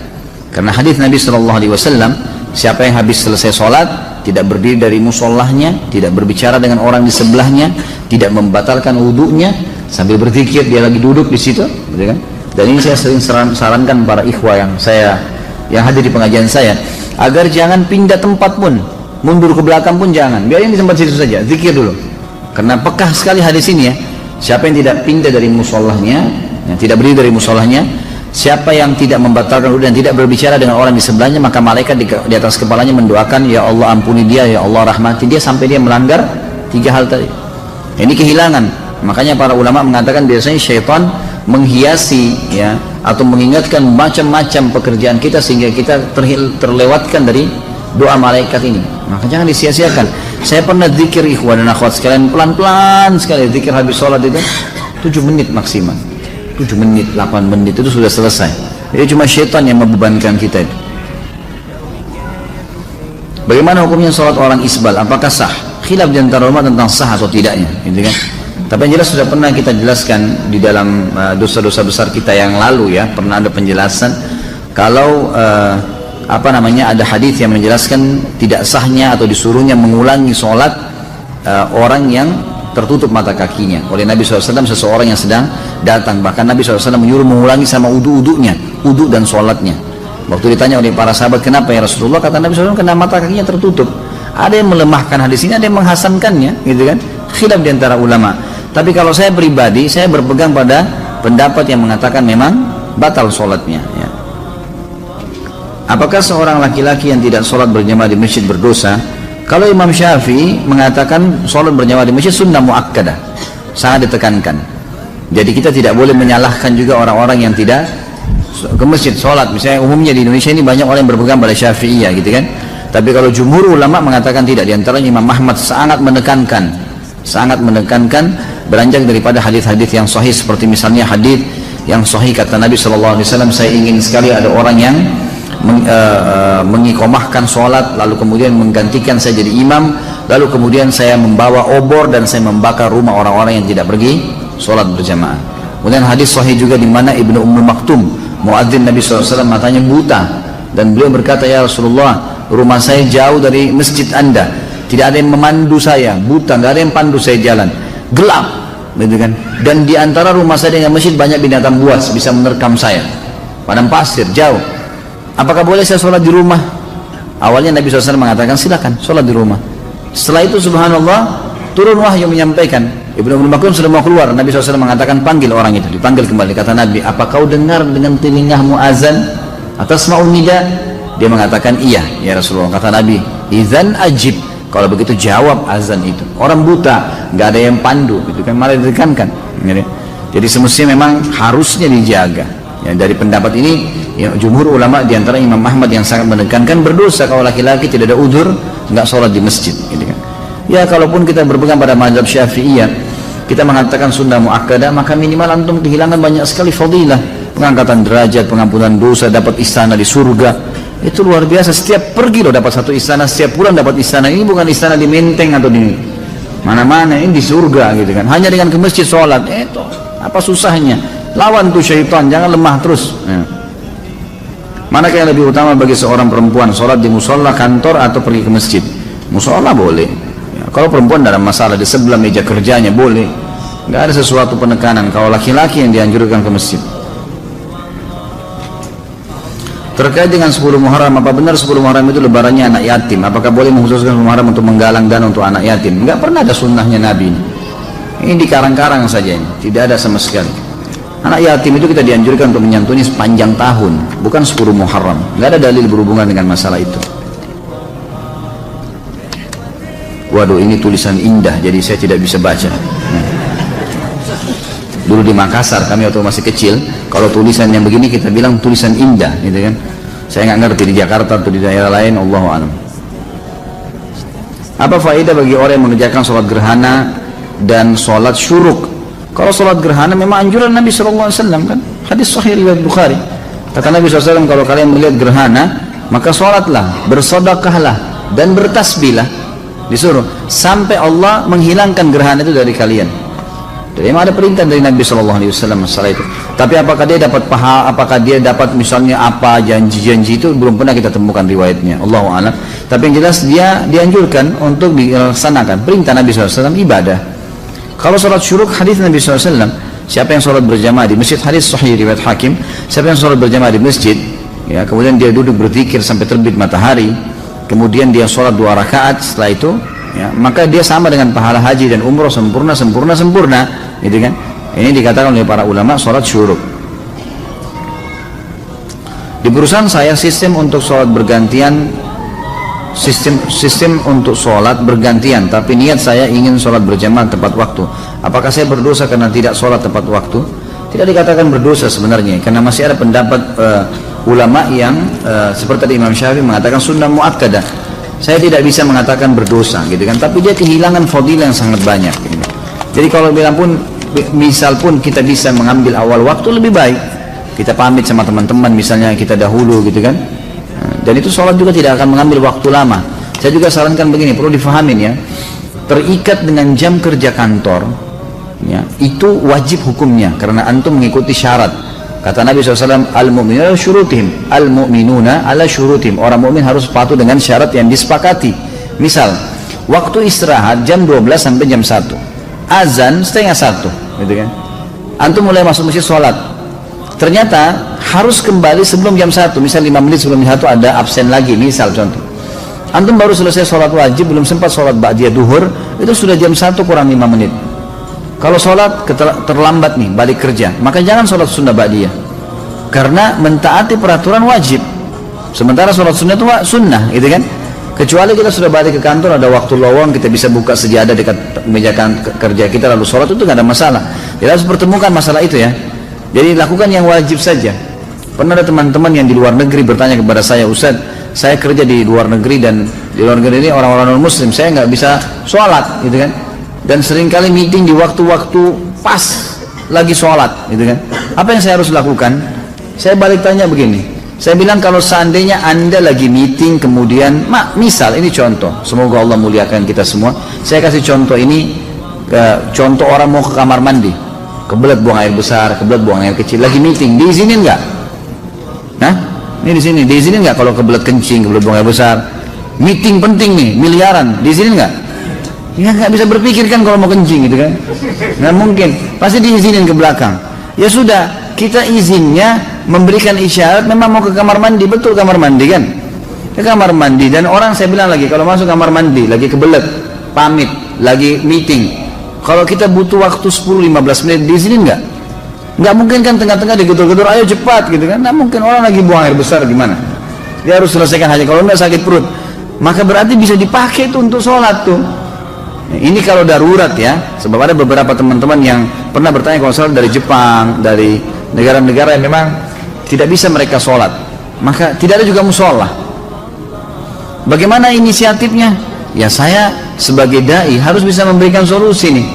karena hadis Nabi SAW, siapa yang habis selesai sholat tidak berdiri dari musallahnya, tidak berbicara dengan orang di sebelahnya, tidak membatalkan wudunya, sambil berzikir dia lagi duduk di situ, gitu kan? Dan ini saya sering sarankan para ikhwah yang hadir di pengajian saya, agar jangan pindah tempat pun, mundur ke belakang pun jangan, biar yang di tempat situ saja, zikir dulu. Karena pekah sekali hadis ini ya. Siapa yang tidak pindah dari musallahnya, yang tidak berdiri dari musallahnya, siapa yang tidak membatalkan wudu dan tidak berbicara dengan orang di sebelahnya, maka malaikat di atas kepalanya mendoakan, ya Allah ampuni dia, ya Allah rahmati dia, sampai dia melanggar 3 hal tadi. Ini kehilangan. Makanya para ulama mengatakan biasanya syaitan menghiasi ya, atau mengingatkan macam-macam pekerjaan kita sehingga kita terlewatkan dari doa malaikat ini. Maka jangan disia-siakan. Saya pernah zikir ikhwan dan akhwat sekalian, pelan-pelan sekali zikir habis sholat itu 7 menit maksimal, 7 menit, 8 menit itu sudah selesai. Jadi cuma syaitan yang membebankan kita itu. Bagaimana hukumnya sholat orang isbal? Apakah sah? Khilaf di antara ulama tentang sah atau tidaknya, gitu kan? Tapi yang jelas sudah pernah kita jelaskan di dalam dosa-dosa besar kita yang lalu ya, pernah ada penjelasan kalau ada hadis yang menjelaskan tidak sahnya atau disuruhnya mengulangi sholat orang yang tertutup mata kakinya oleh Nabi SAW, seseorang yang sedang datang. Bahkan Nabi SAW menyuruh mengulangi sama wudu dan sholatnya. Waktu ditanya oleh para sahabat, kenapa ya Rasulullah? Kata Nabi SAW, karena mata kakinya tertutup. Ada yang melemahkan hadis ini, ada yang menghasankannya, gitu kan? Khilaf di antara ulama. Tapi kalau saya pribadi, saya berpegang pada pendapat yang mengatakan memang batal sholatnya ya. Apakah seorang laki-laki yang tidak sholat berjamaah di masjid berdosa? Kalau Imam Syafi'i mengatakan sholat berjamaah di masjid sunnah muakkadah, sangat ditekankan. Jadi kita tidak boleh menyalahkan juga orang-orang yang tidak ke masjid sholat. Misalnya umumnya di Indonesia ini banyak orang yang berpegang pada Syafi'iyah gitu kan. Tapi kalau jumhur ulama mengatakan tidak. Di antaranya Imam Ahmad sangat menekankan beranjak daripada hadis-hadis yang sahih, seperti misalnya hadis yang sahih kata Nabi SAW, saya ingin sekali ada orang yang mengikomahkan sholat, lalu kemudian menggantikan saya jadi imam, lalu kemudian saya membawa obor dan saya membakar rumah orang-orang yang tidak pergi sholat berjamaah. Kemudian hadis sahih juga di mana Ibnu Umm Maktum, muadzin Nabi SAW, matanya buta, dan beliau berkata, ya Rasulullah, rumah saya jauh dari masjid Anda, tidak ada yang memandu saya, buta, nggak ada yang pandu saya jalan, gelap, gitu kan? Dan di antara rumah saya dengan masjid banyak binatang buas bisa menerkam saya, padang pasir jauh. Apakah boleh saya sholat di rumah? Awalnya Nabi SAW mengatakan silakan sholat di rumah. Setelah itu subhanallah turun wahyu menyampaikan. Ibnu Umm Maktum sudah mau keluar, Nabi SAW mengatakan panggil orang itu. Dipanggil kembali, kata Nabi, apa kau dengar dengan telingamu azan atas ma'un nida? Dia mengatakan iya ya Rasulullah. Kata Nabi, idzan ajib, kalau begitu jawab azan itu. Orang buta, nggak ada yang pandu, gitu kan, malah ditekankan. Jadi semestinya memang harusnya dijaga. Ya, dari pendapat ini ya, jumhur ulama diantara Imam Ahmad yang sangat menekankan berdosa kalau laki-laki tidak ada udzur nggak sholat di masjid, gitu kan. Ya kalaupun kita berpegang pada mazhab Syafi'iyah, kita mengatakan sunnah muakkadah, maka minimal antum kehilangan banyak sekali fadilah, pengangkatan derajat, pengampunan dosa, dapat istana di surga. Itu luar biasa. Setiap pergi loh dapat satu istana, setiap pulang dapat istana. Ini bukan istana di Menteng atau di mana-mana, ini di surga, gitu kan. Hanya dengan ke masjid sholat, itu apa susahnya? Lawan tuh syaitan, jangan lemah terus. Ya. Manakah yang lebih utama bagi seorang perempuan, sholat di musola kantor atau pergi ke masjid? Musola boleh. Ya, kalau perempuan tidak ada masalah, di sebelah meja kerjanya boleh. Nggak ada sesuatu penekanan. Kalau laki-laki yang dianjurkan ke masjid. Terkait dengan 10 Muharram, apa benar 10 Muharram itu lebarannya anak yatim? Apakah boleh mengkhususkan 10 Muharram untuk menggalang dana untuk anak yatim? Nggak pernah ada sunnahnya Nabi ini. Ini dikarang-karang saja ini, tidak ada sama sekali. Anak yatim itu kita dianjurkan untuk menyantuni sepanjang tahun, bukan 10 Muharram. Nggak ada dalil berhubungan dengan masalah itu. Waduh, ini tulisan indah, jadi saya tidak bisa baca. Dulu di Makassar, kami waktu masih kecil, kalau tulisan yang begini kita bilang tulisan indah, gitu kan. Saya nggak ngerti di Jakarta atau di daerah lain, Allahu a'lam. Apa faedah bagi orang yang mengerjakan sholat gerhana dan sholat syuruk? Kalau sholat gerhana memang anjuran Nabi SAW kan, hadis sahih riwayat Bukhari. Kata Nabi SAW, kalau kalian melihat gerhana maka sholatlah, bersedekahlah dan bertasbihlah, disuruh sampai Allah menghilangkan gerhana itu dari kalian. Jadi memang ada perintah dari Nabi SAW masalah itu. Tapi apakah dia dapat pahala, apakah dia dapat misalnya apa janji-janji itu belum pernah kita temukan riwayatnya, Allahu a'lam. Tapi yang jelas dia dianjurkan untuk dilaksanakan perintah Nabi SAW, ibadah. Kalau sholat syuruk, hadis Nabi SAW, siapa yang sholat berjamaah di masjid, hadis sahih riwayat Hakim, siapa yang sholat berjamaah di masjid, ya, kemudian dia duduk berzikir sampai terbit matahari, kemudian dia sholat 2 rakaat setelah itu, ya, maka dia sama dengan pahala haji dan umroh sempurna, gitu kan. Ini dikatakan oleh para ulama sholat syuruk. Di perusahaan saya sistem untuk sholat bergantian, sistem untuk sholat bergantian, tapi niat saya ingin sholat berjamaah tepat waktu. Apakah saya berdosa karena tidak sholat tepat waktu? Tidak dikatakan berdosa sebenarnya, karena masih ada pendapat ulama yang seperti tadi Imam Syafi'i mengatakan sunnah muakkadah. Saya tidak bisa mengatakan berdosa, gitu kan, tapi dia kehilangan fadilah yang sangat banyak, gitu. Jadi kalau bilang pun, misal pun kita bisa mengambil awal waktu, lebih baik kita pamit sama teman-teman misalnya kita dahulu, gitu kan. Dan itu sholat juga tidak akan mengambil waktu lama. Saya juga sarankan begini, perlu difahamin ya, terikat dengan jam kerja kantor, ya, itu wajib hukumnya karena antum mengikuti syarat. Kata Nabi SAW, al-mu'minuna syurutihim, al-mu'minuna ala syurutihim. Orang mukmin harus patuh dengan syarat yang disepakati. Misal, waktu istirahat jam 12 sampai jam 1, azan setengah 1, gitu kan. Antum mulai masuk masjid sholat, ternyata harus kembali sebelum jam 1, misal 5 menit sebelum jam 1 ada absen lagi, misal contoh. Antum baru selesai sholat wajib, belum sempat sholat ba'diyah duhur, itu sudah jam 1 kurang 5 menit. Kalau sholat terlambat nih, balik kerja, maka jangan sholat sunnah ba'diyah, karena mentaati peraturan wajib. Sementara sholat sunnah itu sunnah, gitu kan. Kecuali kita sudah balik ke kantor, ada waktu lowong, kita bisa buka sejadah dekat meja kerja kita lalu sholat, itu nggak ada masalah. Kita harus pertemukan masalah itu ya. Jadi lakukan yang wajib saja. Pernah ada teman-teman yang di luar negeri bertanya kepada saya, Ustaz, saya kerja di luar negeri, dan di luar negeri ini orang-orang non muslim, saya nggak bisa sholat gitu kan, dan seringkali meeting di waktu-waktu pas lagi sholat gitu kan. Apa yang saya harus lakukan? Saya balik tanya begini, saya bilang kalau seandainya anda lagi meeting kemudian misal ini contoh, semoga Allah muliakan kita semua, saya kasih contoh ini, contoh orang mau ke kamar mandi, kebelet buang air besar, kebelet buang air kecil, lagi meeting, diizinin nggak? Nah, ini di sini diizinin nggak kalau kebelet kencing, kebelet buang air besar? Meeting penting nih, miliaran, diizinin nggak? Ya nggak bisa berpikir kan kalau mau kencing gitu kan? Nggak mungkin, pasti diizinin ke belakang. Ya sudah, kita izinnya memberikan isyarat memang mau ke kamar mandi, betul kamar mandi kan? Ke kamar mandi, dan orang saya bilang lagi kalau masuk kamar mandi lagi kebelet, pamit, lagi meeting. Kalau kita butuh waktu 10-15 menit diizinin nggak? Nggak mungkin kan tengah-tengah digedor-gedor, ayo cepat gitu kan? Nggak mungkin, orang lagi buang air besar gimana? Dia harus selesaikan hajat, kalau nggak sakit perut. Maka berarti bisa dipakai itu untuk sholat tuh. Ini kalau darurat ya, sebab ada beberapa teman-teman yang pernah bertanya kalau sholat dari Jepang, dari negara-negara yang memang tidak bisa mereka sholat, maka tidak ada juga musola. Bagaimana inisiatifnya? Ya saya sebagai dai harus bisa memberikan solusi nih.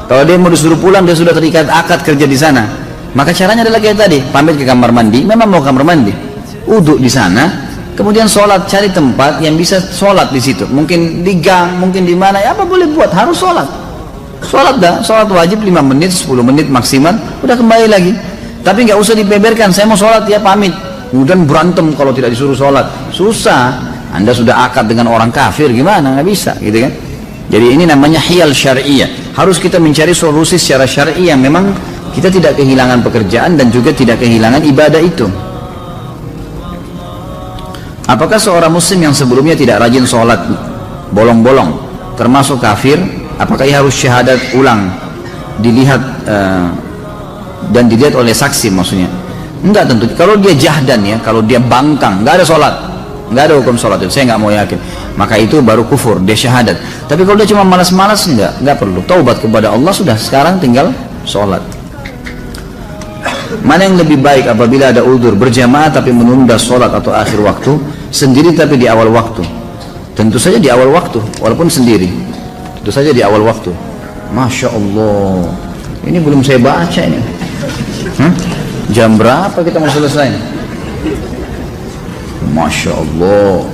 Kalau dia mau disuruh pulang, dia sudah terikat akad kerja di sana, maka caranya adalah kayak tadi, pamit ke kamar mandi, memang mau kamar mandi, uduk di sana, kemudian sholat, cari tempat yang bisa sholat di situ, mungkin di gang, mungkin di mana, ya apa boleh buat, harus sholat. Sholat dah, sholat wajib 5 menit, 10 menit maksimal, udah kembali lagi. Tapi nggak usah dibeberkan, saya mau sholat ya pamit, kemudian berantem kalau tidak disuruh sholat, susah. Anda sudah akad dengan orang kafir, gimana? Nggak bisa, gitu kan? Jadi ini namanya hiyal syariah. Harus kita mencari solusi secara syar'i yang memang kita tidak kehilangan pekerjaan dan juga tidak kehilangan ibadah itu. Apakah seorang muslim yang sebelumnya tidak rajin sholat bolong-bolong termasuk kafir? Apakah ia harus syahadat ulang, dilihat dan dilihat oleh saksi maksudnya? Enggak tentu. Kalau dia jahdan ya, kalau dia bangkang, nggak ada sholat, nggak ada hukum sholat itu, saya nggak mau yakin. Maka itu baru kufur, dia syahadat. Tapi kalau dia cuma malas-malas, nggak perlu. Taubat kepada Allah sudah, sekarang tinggal sholat. Mana yang lebih baik apabila ada uzur berjamaah tapi menunda sholat atau akhir waktu, sendiri tapi di awal waktu? Tentu saja di awal waktu, walaupun sendiri. Tentu saja di awal waktu. Masya Allah, ini belum saya baca ini. Jam berapa kita mau selesai? Masya Allah.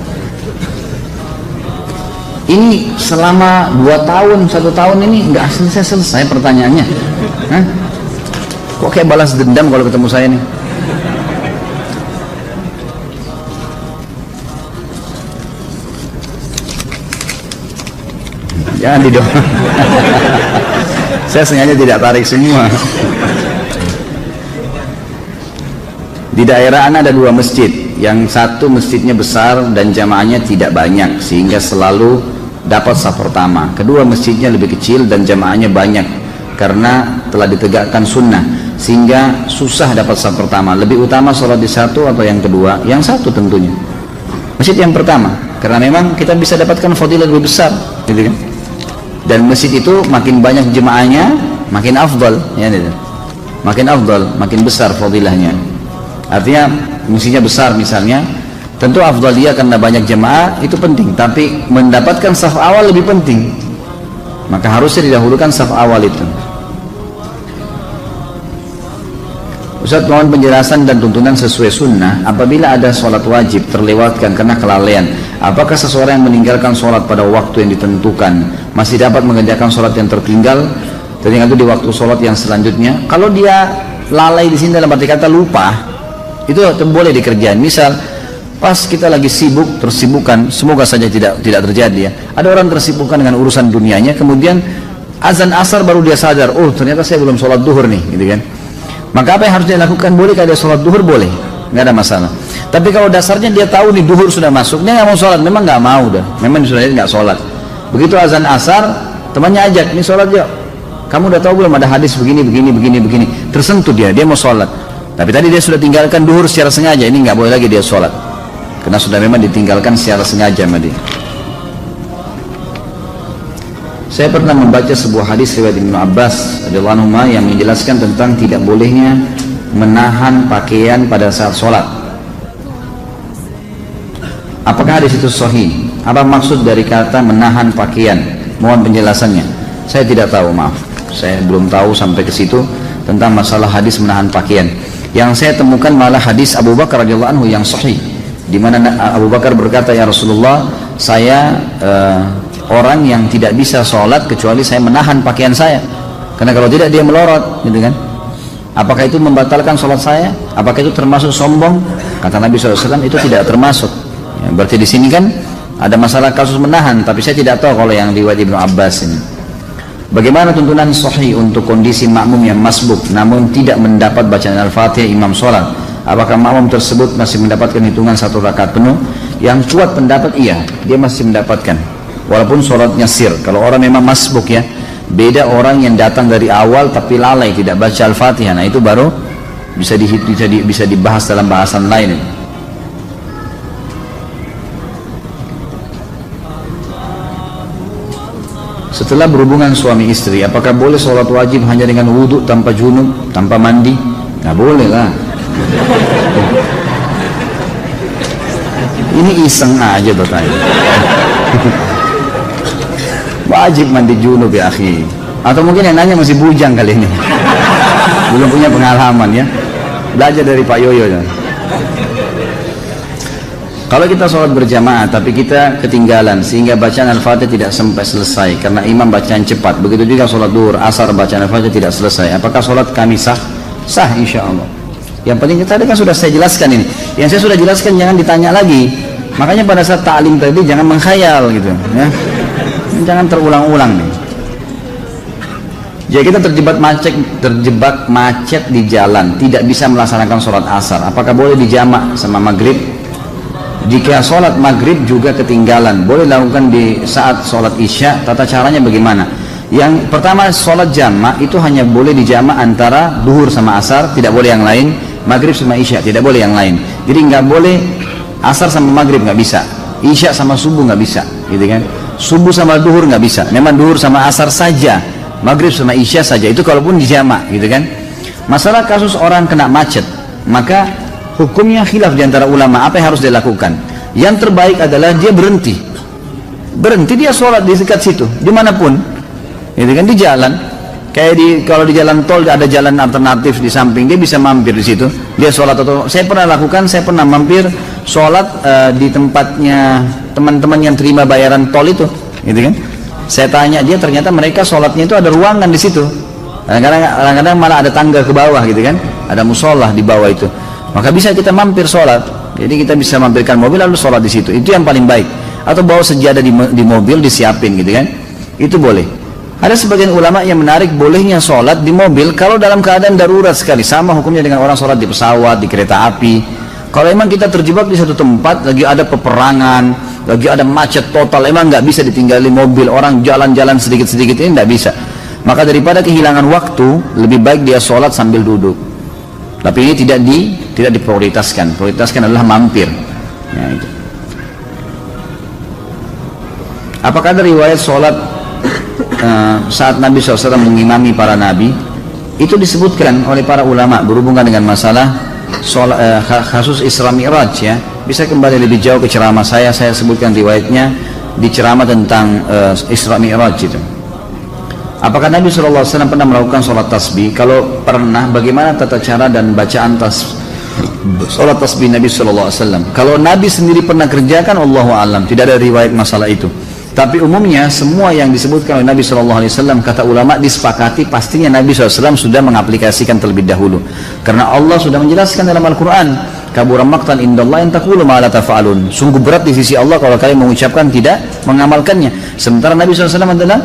Ini selama 2 tahun, 1 tahun ini nggak selesai pertanyaannya. Kok kayak balas dendam kalau ketemu saya nih? Jangan didorong. Saya sengaja tidak tarik semua. Di daerah Ana ada 2 masjid. Yang satu masjidnya besar dan jamaahnya tidak banyak sehingga selalu dapat saf pertama. Kedua masjidnya lebih kecil dan jamaahnya banyak karena telah ditegakkan sunnah sehingga susah dapat saf pertama. Lebih utama sholat di satu atau yang kedua? Yang satu tentunya, masjid yang pertama, karena memang kita bisa dapatkan fadilah lebih besar gitu kan? Dan masjid itu makin banyak jemaahnya makin afdal ya, gitu. Makin afdal, makin besar fadilahnya. Artinya misinya besar misalnya, tentu afdaliyah karena banyak jemaah itu penting, tapi mendapatkan saf awal lebih penting, maka harusnya didahulukan saf awal itu. Ustaz, mohon penjelasan dan tuntunan sesuai sunnah apabila ada sholat wajib terlewatkan karena kelalaian. Apakah seseorang yang meninggalkan sholat pada waktu yang ditentukan masih dapat mengerjakan sholat yang tertinggal itu di waktu sholat yang selanjutnya? Kalau dia lalai di sini dalam arti kata lupa, itu boleh dikerjain. Misal pas kita lagi sibuk, tersibukkan, semoga saja tidak terjadi ya, ada orang tersibukkan dengan urusan dunianya, kemudian azan asar baru dia sadar, oh ternyata saya belum sholat duhur nih gitu kan. Maka apa yang harus dia lakukan? Boleh kalau dia sholat duhur boleh, nggak ada masalah. Tapi kalau dasarnya dia tahu nih duhur sudah masuk, dia nggak mau sholat, memang nggak mau dah, memang sudah nggak sholat. Begitu azan asar, temannya ajak, nih sholat yuk. Kamu udah tahu belum ada hadis begini, tersentuh dia mau sholat. Tapi tadi dia sudah tinggalkan duhur secara sengaja, ini nggak boleh lagi dia sholat, karena sudah memang ditinggalkan secara sengaja sama dia. Saya pernah membaca sebuah hadis riwayat Ibnu Abbas radhiyallahu anhu yang menjelaskan tentang tidak bolehnya menahan pakaian pada saat sholat. Apakah hadis itu sahih? Apa maksud dari kata menahan pakaian? Mohon penjelasannya. Saya tidak tahu, maaf. Saya belum tahu sampai ke situ tentang masalah hadis menahan pakaian. Yang saya temukan malah hadis Abu Bakar radhiyallahu anhu yang sahih, di mana Abu Bakar berkata, ya Rasulullah, saya orang yang tidak bisa sholat kecuali saya menahan pakaian saya, karena kalau tidak dia melorot, gitu kan? Apakah itu membatalkan sholat saya? Apakah itu termasuk sombong? Kata Nabi SAW, itu tidak termasuk. Ya, berarti di sini kan ada masalah kasus menahan, tapi saya tidak tahu kalau yang riwayat Ibnu Abbas ini. Bagaimana tuntunan sahih untuk kondisi makmum yang masbuk namun tidak mendapat bacaan Al-Fatihah imam sholat? Apakah makmum tersebut masih mendapatkan hitungan 1 rakaat penuh? Yang kuat pendapat iya, dia masih mendapatkan walaupun sholatnya sir. Kalau orang memang masbuk ya, beda orang yang datang dari awal tapi lalai tidak baca Al-Fatihah. Nah itu baru bisa dibahas dalam bahasan lain. Setelah berhubungan suami istri, apakah boleh sholat wajib hanya dengan wudhu tanpa junub, tanpa mandi? Nggak boleh lah. Ini iseng aja bertanya. Wajib mandi junub ya akhi. Atau mungkin yang nanya masih bujang kali ini, belum punya pengalaman ya. Belajar dari Pak Yoyo ya. Kalau kita sholat berjamaah tapi kita ketinggalan sehingga bacaan Al-Fatihah tidak sampai selesai karena imam bacaan cepat, begitu juga sholat duhur, asar bacaan Al-Fatihah tidak selesai, apakah sholat kami sah? Sah insya Allah. Yang penting tadi kan sudah saya jelaskan ini, yang saya sudah jelaskan jangan ditanya lagi. Makanya pada saat ta'lim tadi jangan mengkhayal gitu ya, jangan terulang-ulang nih. Jadi kita terjebak macet di jalan, tidak bisa melaksanakan sholat asar, apakah boleh dijamak sama maghrib? Jika sholat maghrib juga ketinggalan, boleh lakukan di saat sholat isya. Tata caranya bagaimana? Yang pertama, sholat jamak itu hanya boleh dijamak antara duhur sama asar, tidak boleh yang lain. Maghrib sama isya tidak boleh yang lain. Jadi nggak boleh asar sama maghrib, nggak bisa. Isya sama subuh nggak bisa, gitu kan? Subuh sama duhur nggak bisa. Memang duhur sama asar saja, maghrib sama isya saja. Itu kalaupun dijamak, gitu kan? Masalah kasus orang kena macet, maka hukumnya khilaf di antara ulama, apa yang harus dilakukan? Yang terbaik adalah dia berhenti dia sholat di dekat situ, dimanapun, gitu kan, di jalan. Kayak kalau di jalan tol ada jalan alternatif di samping, dia bisa mampir di situ, dia sholat. Atau saya pernah lakukan, saya pernah mampir sholat di tempatnya teman-teman yang terima bayaran tol itu, gitu kan. Saya tanya dia, ternyata mereka sholatnya itu ada ruangan di situ. Kadang-kadang malah ada tangga ke bawah, gitu kan, ada musolah di bawah itu. Maka bisa kita mampir sholat, jadi kita bisa mampirkan mobil lalu sholat di situ. Itu yang paling baik. Atau bawa sejadah di mobil disiapin, gitu kan? Itu boleh. Ada sebagian ulama yang menarik bolehnya sholat di mobil kalau dalam keadaan darurat sekali, sama hukumnya dengan orang sholat di pesawat, di kereta api. Kalau emang kita terjebak di satu tempat, lagi ada peperangan, lagi ada macet total, emang nggak bisa ditinggali mobil, orang jalan-jalan sedikit-sedikit, ini nggak bisa. Maka daripada kehilangan waktu, lebih baik dia sholat sambil duduk. Tapi ini tidak diprioritaskan. Prioritaskan adalah mampir. Ya, itu. Apakah ada riwayat sholat saat Nabi SAW mengimami para nabi? Itu disebutkan oleh para ulama berhubungan dengan masalah kasus Isra Mi'raj ya. Bisa kembali lebih jauh ke ceramah saya sebutkan riwayatnya di ceramah tentang Isra Mi'raj itu. Apakah Nabi SAW pernah melakukan sholat tasbih? Kalau pernah, bagaimana tata cara dan bacaan sholat tasbih Nabi SAW? Kalau Nabi sendiri pernah kerjakan, Allahu a'lam, tidak ada riwayat masalah itu. Tapi umumnya semua yang disebutkan oleh Nabi SAW, kata ulama disepakati pastinya Nabi SAW sudah mengaplikasikan terlebih dahulu. Karena Allah sudah menjelaskan dalam Al-Quran, kabura maqtan indallah in taqulu ma la taf'alun. Sungguh berat di sisi Allah kalau kalian mengucapkan tidak mengamalkannya. Sementara Nabi SAW adalah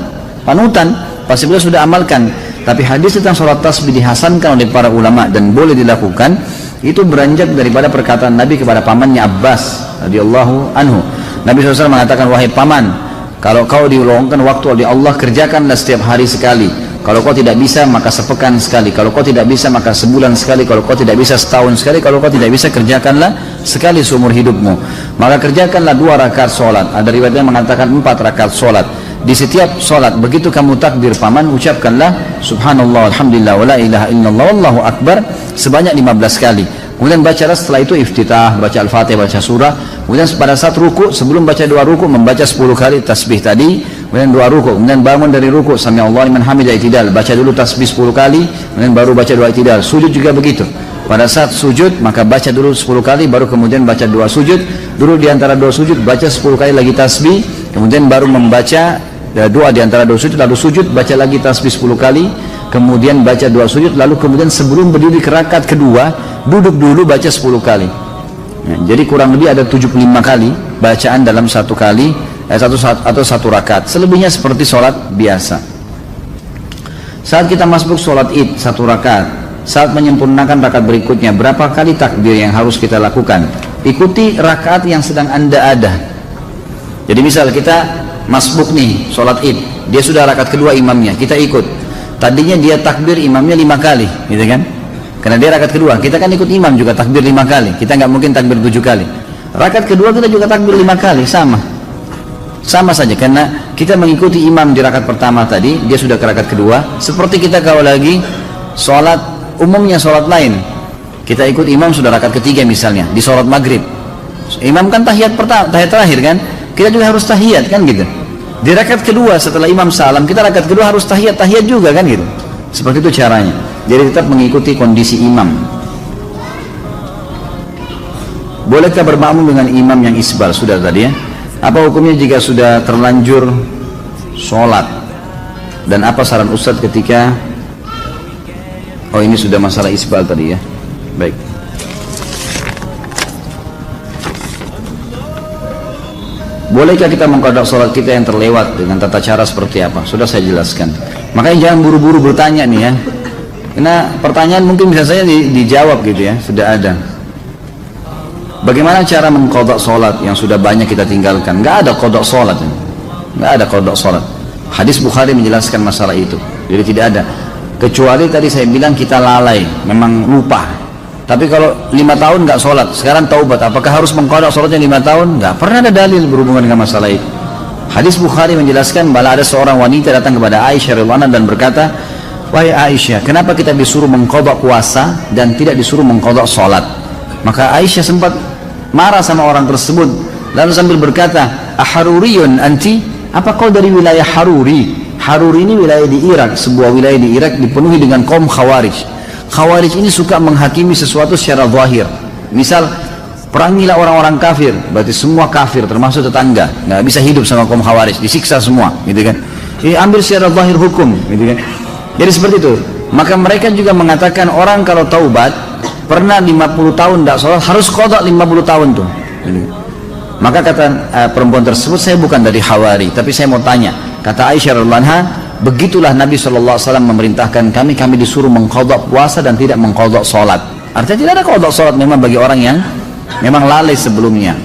panutan, pasti beliau sudah amalkan. Tapi hadis tentang sholat tasbih dihasankan oleh para ulama dan boleh dilakukan, itu beranjak daripada perkataan Nabi kepada pamannya Abbas radhiyallahu anhu. Nabi SAW mengatakan, wahai paman, kalau kau diluangkan waktu oleh Allah, kerjakanlah setiap hari sekali. Kalau kau tidak bisa, maka sepekan sekali. Kalau kau tidak bisa, maka sebulan sekali. Kalau kau tidak bisa, setahun sekali. Kalau kau tidak bisa, kerjakanlah sekali seumur hidupmu. Maka kerjakanlah 2 rakaat sholat. Ada riwayat yang mengatakan 4 rakaat sholat. Di setiap sholat, begitu kamu takbir paman, ucapkanlah subhanallah, alhamdulillah, wa la ilaha illallah, wallahu akbar sebanyak 15 kali. kemudian baca setelah itu iftitah, baca Al-Fatihah, baca surah, kemudian pada saat ruku, sebelum baca 2 ruku membaca 10 kali tasbih tadi, kemudian 2 ruku, kemudian bangun dari ruku, sami Allahu liman hamidah, i'tidal, baca dulu tasbih 10 kali, kemudian baru baca 2 i'tidal. Sujud juga begitu, pada saat sujud maka baca dulu 10 kali, baru kemudian baca 2 sujud, dulu di antara 2 sujud baca 10 kali lagi tasbih, kemudian baru membaca doa di antara 2 sujud, lalu sujud baca lagi tasbih 10 kali, kemudian baca 2 sujud, lalu kemudian sebelum berdiri ke rakaat kedua duduk dulu baca 10 kali. Jadi kurang lebih ada 75 kali bacaan dalam satu kali atau satu rakaat. Selebihnya seperti sholat biasa. Saat kita masuk sholat id 1 rakaat, saat menyempurnakan rakaat berikutnya berapa kali takbir yang harus kita lakukan? Ikuti rakaat yang sedang Anda ada. Jadi misal kita masbuk nih sholat id, dia sudah rakaat kedua imamnya, kita ikut. Tadinya dia takbir imamnya 5 kali, gitu kan? Karena dia rakaat kedua, kita kan ikut imam juga takbir 5 kali, kita nggak mungkin takbir 7 kali. Rakaat kedua kita juga takbir 5 kali, sama saja, karena kita mengikuti imam di rakaat pertama tadi, dia sudah ke rakaat kedua. Seperti kita kalau lagi sholat umumnya, sholat lain, kita ikut imam sudah rakaat ketiga misalnya di sholat maghrib, imam kan tahiyat terakhir kan, kita juga harus tahiyat kan gitu. Di rakaat kedua setelah imam salam, kita rakaat kedua harus tahiyat juga kan gitu. Seperti itu caranya. Jadi tetap mengikuti kondisi imam. Bolehkah bermakmum dengan imam yang isbal? Sudah tadi ya. Apa hukumnya jika sudah terlanjur sholat? Dan apa saran Ustadz ketika ini sudah masalah isbal tadi ya. Baik. Bolehkah kita mengqadha sholat kita yang terlewat dengan tata cara seperti apa? Sudah saya jelaskan. Makanya jangan buru-buru bertanya nih ya. Karena pertanyaan mungkin bisa saja dijawab gitu ya, sudah ada. Bagaimana cara mengqadha sholat yang sudah banyak kita tinggalkan? Nggak ada qadha sholat, nggak ada qadha sholat. Hadis Bukhari menjelaskan masalah itu. Jadi tidak ada. Kecuali tadi saya bilang kita lalai, memang lupa. Tapi kalau 5 tahun nggak sholat, sekarang taubat, apakah harus mengqadha sholatnya 5 tahun? Nggak pernah ada dalil berhubungan dengan masalah itu. Hadis Bukhari menjelaskan bahwa ada seorang wanita datang kepada Aisyah radhiyallahu anha dan berkata, wahai Aisyah, kenapa kita disuruh mengqadha puasa dan tidak disuruh mengqadha sholat? Maka Aisyah sempat marah sama orang tersebut, lalu sambil berkata, aharuriyun anti? Apa kau dari wilayah Haruri? Haruri ini wilayah di Irak, sebuah wilayah di Irak dipenuhi dengan kaum Khawarij. Khawarij ini suka menghakimi sesuatu secara zahir. Misal, perangilah orang-orang kafir, berarti semua kafir termasuk tetangga, nggak bisa hidup sama kaum Khawarij, disiksa semua, gitu kan? Ambil secara zahir hukum, gitu kan? Jadi seperti itu. Maka mereka juga mengatakan orang kalau taubat pernah 50 tahun tidak sholat harus qadha 50 tahun tuh. Gitu. Maka kata perempuan tersebut, saya bukan dari Hawari, tapi saya mau tanya. Kata Aisyah radhiyallahu anha, begitulah Nabi SAW memerintahkan kami disuruh mengqadha puasa dan tidak mengqadha sholat. Artinya tidak ada qadha sholat memang bagi orang yang memang lalai sebelumnya.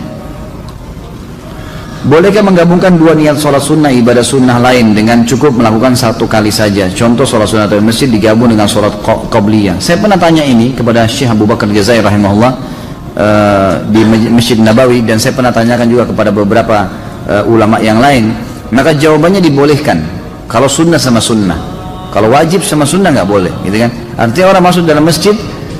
Bolehkah menggabungkan 2 niat sholat sunnah ibadah sunnah lain dengan cukup melakukan 1 kali saja? Contoh sholat sunnah atau masjid digabung dengan sholat qabliyah. Saya pernah tanya ini kepada Syekh Abu Bakar Jazair rahimahullah di Masjid Nabawi, dan saya pernah tanyakan juga kepada beberapa ulama yang lain. Maka jawabannya dibolehkan kalau sunnah sama sunnah. Kalau wajib sama sunnah nggak boleh, gitu kan? Artinya orang masuk dalam masjid,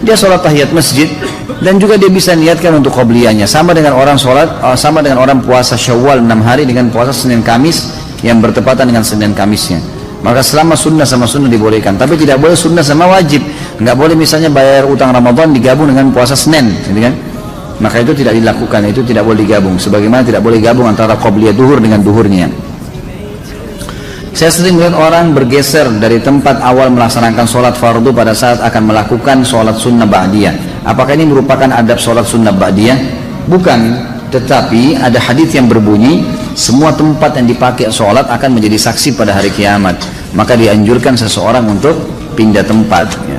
dia sholat tahiyat masjid dan juga dia bisa niatkan untuk qabliyahnya, sama dengan orang sholat, sama dengan orang puasa Syawal 6 hari dengan puasa Senin Kamis yang bertepatan dengan Senin Kamisnya. Maka selama sunnah sama sunnah dibolehkan, tapi tidak boleh sunnah sama wajib. Nggak boleh misalnya bayar utang Ramadan digabung dengan puasa Senin, gitu kan? Maka itu tidak dilakukan, itu tidak boleh digabung. Sebagaimana tidak boleh gabung antara qabliyah duhur dengan duhurnya. Saya sering melihat orang bergeser dari tempat awal melaksanakan sholat fardu pada saat akan melakukan sholat sunnah ba'diyah. Apakah ini merupakan adab sholat sunnah ba'diyah? Bukan, tetapi ada hadis yang berbunyi semua tempat yang dipakai sholat akan menjadi saksi pada hari kiamat. Maka dianjurkan seseorang untuk pindah tempat ya.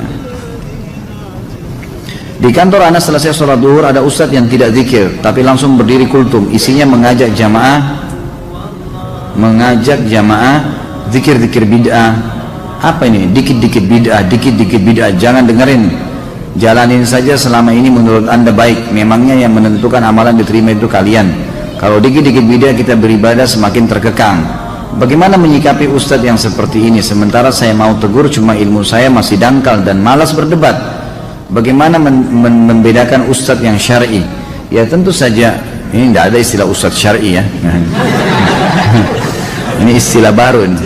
Di kantor Anas selesai sholat duhur ada ustadz yang tidak zikir tapi langsung berdiri kultum, isinya mengajak jamaah zikir-zikir bid'ah. Apa ini? Dikit-dikit bid'ah, jangan dengerin, jalanin saja selama ini menurut anda baik. Memangnya yang menentukan amalan diterima itu kalian. Kalau dikit-dikit bid'ah kita beribadah semakin terkekang. Bagaimana menyikapi ustadz yang seperti ini? Sementara saya mau tegur, cuma ilmu saya masih dangkal dan malas berdebat. Bagaimana membedakan ustadz yang syar'i? Ya tentu saja, ini tidak ada istilah ustadz syar'i ya. Ini istilah baru ini.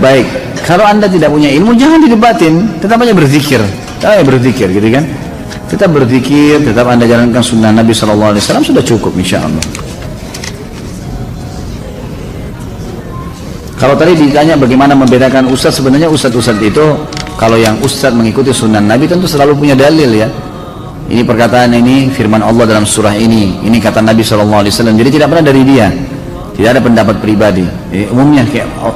Baik, kalau anda tidak punya ilmu jangan didebatin, tetap aja berzikir, gitu kan? Tetap berzikir, tetap anda jalankan sunnah Nabi SAW, sudah cukup insya Allah. Kalau tadi ditanya bagaimana membedakan ustadz, sebenarnya ustadz itu kalau yang ustadz mengikuti sunnah Nabi tentu selalu punya dalil ya. Ini perkataan ini firman Allah dalam surah ini kata Nabi SAW, jadi tidak pernah dari dia, tidak ada pendapat pribadi. Umumnya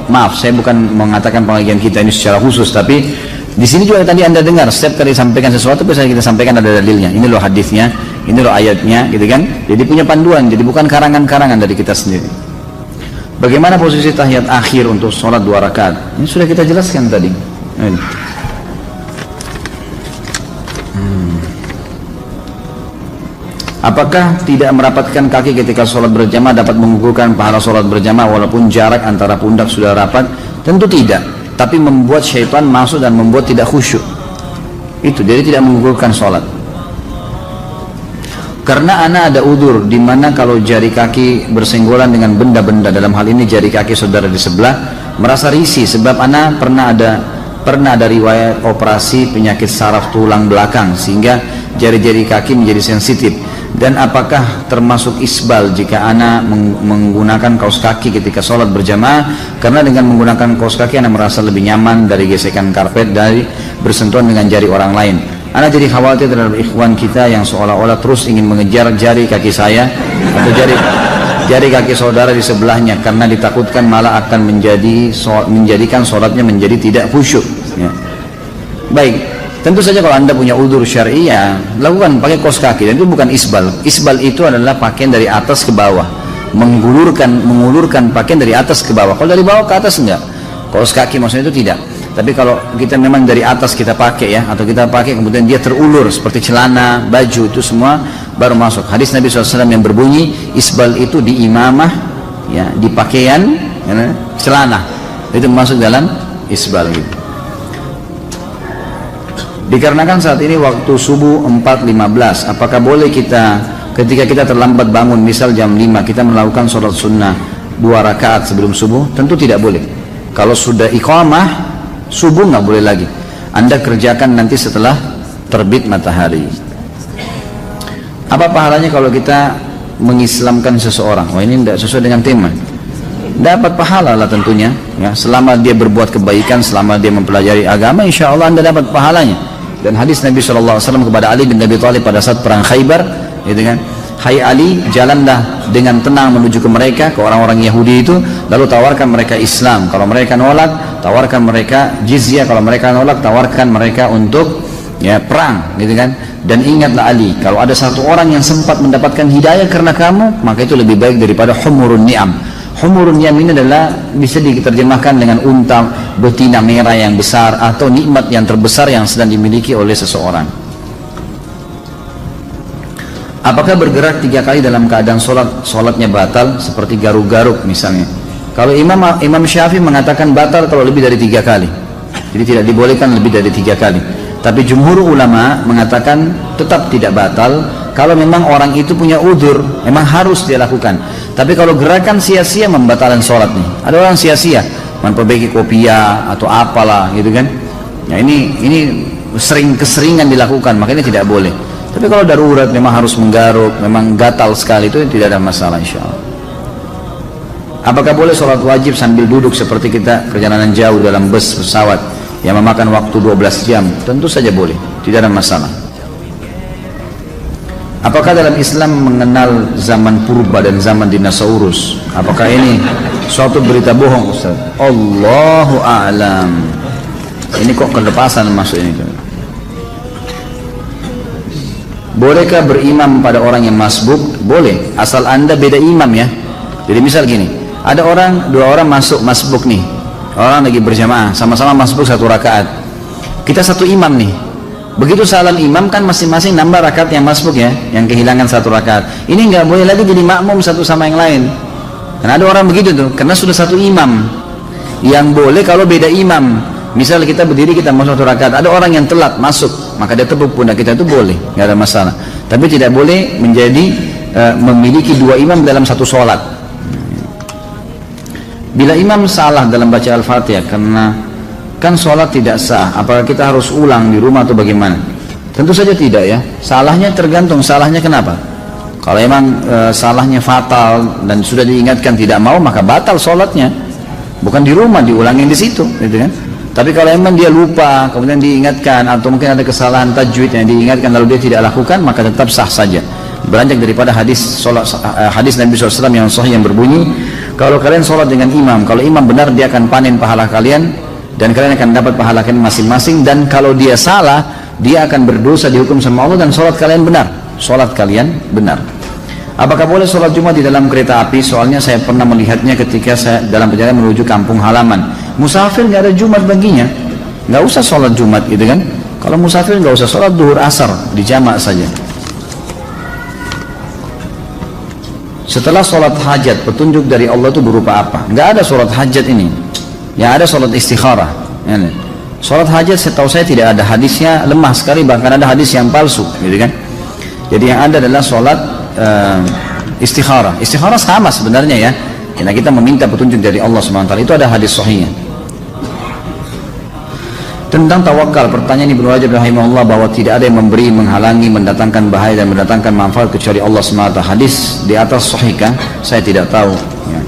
maaf, saya bukan mengatakan pengajian kita ini secara khusus, tapi di sini juga tadi anda dengar setiap kali sampaikan sesuatu biasanya kita sampaikan ada dalilnya. Ini loh hadisnya, ini loh ayatnya, gitu kan? Jadi punya panduan, jadi bukan karangan-karangan dari kita sendiri. Bagaimana posisi tahiyat akhir untuk sholat 2 rakaat? Ini sudah kita jelaskan tadi. Apakah tidak merapatkan kaki ketika sholat berjamaah dapat mengukurkan pahala sholat berjamaah walaupun jarak antara pundak sudah rapat? Tentu tidak, tapi membuat syaitan masuk dan membuat tidak khusyuk. Itu, jadi tidak mengukurkan sholat. Karena ana ada udzur di mana kalau jari kaki bersenggolan dengan benda-benda, dalam hal ini jari kaki saudara di sebelah, merasa risih sebab ana pernah ada riwayat operasi penyakit saraf tulang belakang sehingga jari-jari kaki menjadi sensitif. Dan apakah termasuk isbal jika ana menggunakan kaos kaki ketika sholat berjamaah? Karena dengan menggunakan kaos kaki ana merasa lebih nyaman dari gesekan karpet, dari bersentuhan dengan jari orang lain. Ana jadi khawatir terhadap ikhwan kita yang seolah-olah terus ingin mengejar jari kaki saya atau jari kaki saudara di sebelahnya, karena ditakutkan malah akan menjadikan sholatnya menjadi tidak khusyuk ya. Baik, tentu saja kalau anda punya udzur syar'i ya lakukan pakai kaos kaki, dan itu bukan isbal. Isbal itu adalah pakaian dari atas ke bawah, mengulurkan pakaian dari atas ke bawah. Kalau dari bawah ke atas enggak, kaos kaki maksudnya itu tidak. Tapi kalau kita memang dari atas kita pakai ya, atau kita pakai kemudian dia terulur seperti celana, baju, itu semua baru masuk. Hadis Nabi SAW yang berbunyi isbal itu di imamah ya, di pakaian ya, celana, itu masuk dalam isbal gitu. Dikarenakan saat ini waktu subuh 4.15, apakah boleh kita ketika kita terlambat bangun, misal jam 5, kita melakukan sholat sunnah 2 rakaat sebelum subuh? Tentu tidak boleh. Kalau sudah iqamah subuh nggak boleh lagi. Anda kerjakan nanti setelah terbit matahari. Apa pahalanya kalau kita mengislamkan seseorang? Wah, ini tidak sesuai dengan tema. Dapat pahala lah tentunya ya, selama dia berbuat kebaikan, selama dia mempelajari agama, insya Allah Anda dapat pahalanya. Dan hadis Nabi SAW kepada Ali bin Abi Thalib pada saat perang Khaybar, gitu kan, hai Ali, jalanlah dengan tenang menuju ke mereka, ke orang-orang Yahudi itu, lalu tawarkan mereka Islam. Kalau mereka nolak, tawarkan mereka jizyah. Kalau mereka nolak, tawarkan mereka untuk ya perang, gitu kan. Dan ingatlah Ali, kalau ada satu orang yang sempat mendapatkan hidayah karena kamu, maka itu lebih baik daripada humurun ni'am. Humurun ni'am ini adalah bisa diterjemahkan dengan unta betina merah yang besar, atau nikmat yang terbesar yang sedang dimiliki oleh seseorang. Apakah bergerak 3 kali dalam keadaan sholatnya batal, seperti garuk-garuk misalnya? Kalau Imam Syafi'i mengatakan batal kalau lebih dari 3 kali, jadi tidak dibolehkan lebih dari 3 kali. Tapi jumhur ulama mengatakan tetap tidak batal kalau memang orang itu punya udzur, memang harus dia lakukan. Tapi kalau gerakan sia-sia membatalkan sholat nih, ada orang sia-sia memperbaiki kopiah atau apalah gitu kan, ya ini keseringan dilakukan, makanya tidak boleh. Tapi kalau darurat memang harus menggaruk, memang gatal sekali, itu tidak ada masalah insya Allah. Apakah boleh sholat wajib sambil duduk seperti kita perjalanan jauh dalam bus, pesawat yang memakan waktu 12 jam? Tentu saja boleh, tidak ada masalah. Apakah dalam Islam mengenal zaman purba dan zaman dinosaurus? Apakah ini suatu berita bohong, Ustaz? Allahu a'lam. Ini kok kelepasan masuk ini? Bolehkah berimam pada orang yang masbuk? Boleh, asal anda beda imam ya. Jadi misal gini, ada dua orang masuk masbuk nih, orang lagi berjamaah, sama-sama masbuk 1 rakaat. Kita satu imam nih. Begitu salam imam kan masing-masing nambah rakaat yang masbuk ya, yang kehilangan 1 rakaat. Ini nggak boleh lagi jadi makmum satu sama yang lain. Karena ada orang begitu tuh, karena sudah satu imam. Yang boleh kalau beda imam. Misal kita berdiri, kita masuk 1 rakaat, ada orang yang telat masuk, maka dia tepuk pundak kita, itu boleh, nggak ada masalah. Tapi tidak boleh menjadi memiliki 2 imam dalam 1 sholat. Bila imam salah dalam baca Al-Fatihah, karena kan sholat tidak sah, apakah kita harus ulang di rumah atau bagaimana? Tentu saja tidak ya. Salahnya tergantung salahnya kenapa. Kalau emang salahnya fatal dan sudah diingatkan tidak mau, maka batal sholatnya. Bukan di rumah, diulangin di situ, gitu kan? Tapi kalau emang dia lupa, kemudian diingatkan, atau mungkin ada kesalahan tajwid yang diingatkan lalu dia tidak lakukan, maka tetap sah saja. Beranjak daripada hadis Nabi SAW yang sahih yang berbunyi, kalau kalian sholat dengan imam, kalau imam benar dia akan panen pahala kalian, dan kalian akan dapat pahala kalian masing-masing. Dan kalau dia salah, dia akan berdosa, dihukum sama Allah, dan sholat kalian benar. Sholat kalian benar. Apakah boleh sholat Jumat di dalam kereta api? Soalnya saya pernah melihatnya ketika saya dalam perjalanan menuju kampung halaman. Musafir nggak ada Jumat baginya, nggak usah sholat Jumat gitu kan. Kalau musafir nggak usah sholat duhur asar, dijamak saja. Setelah sholat hajat, petunjuk dari Allah itu berupa apa? Nggak ada sholat hajat ini, yang ada sholat istikharah. Sholat hajat setahu saya tidak ada, hadisnya lemah sekali, bahkan ada hadis yang palsu gitu kan. Jadi yang ada adalah sholat istikharah. Istikharah sama sebenarnya ya, karena kita meminta petunjuk dari Allah SWT. Itu ada hadis sahihnya. Tentang tawakal, pertanyaan Ibnu Rajab rahimahullah bahwa tidak ada yang memberi, menghalangi, mendatangkan bahaya dan mendatangkan manfaat kecuali Allah SWT. Hadis di atas sahihkah? Saya tidak tahu ya.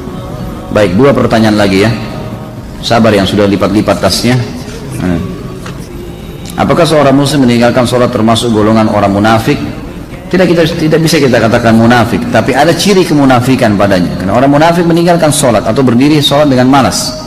Baik, 2 pertanyaan lagi ya. Sabar yang sudah lipat-lipat tasnya. Apakah seorang muslim meninggalkan sholat termasuk golongan orang munafik? Tidak bisa kita katakan munafik, tapi ada ciri kemunafikan padanya. Karena orang munafik meninggalkan sholat atau berdiri sholat dengan malas.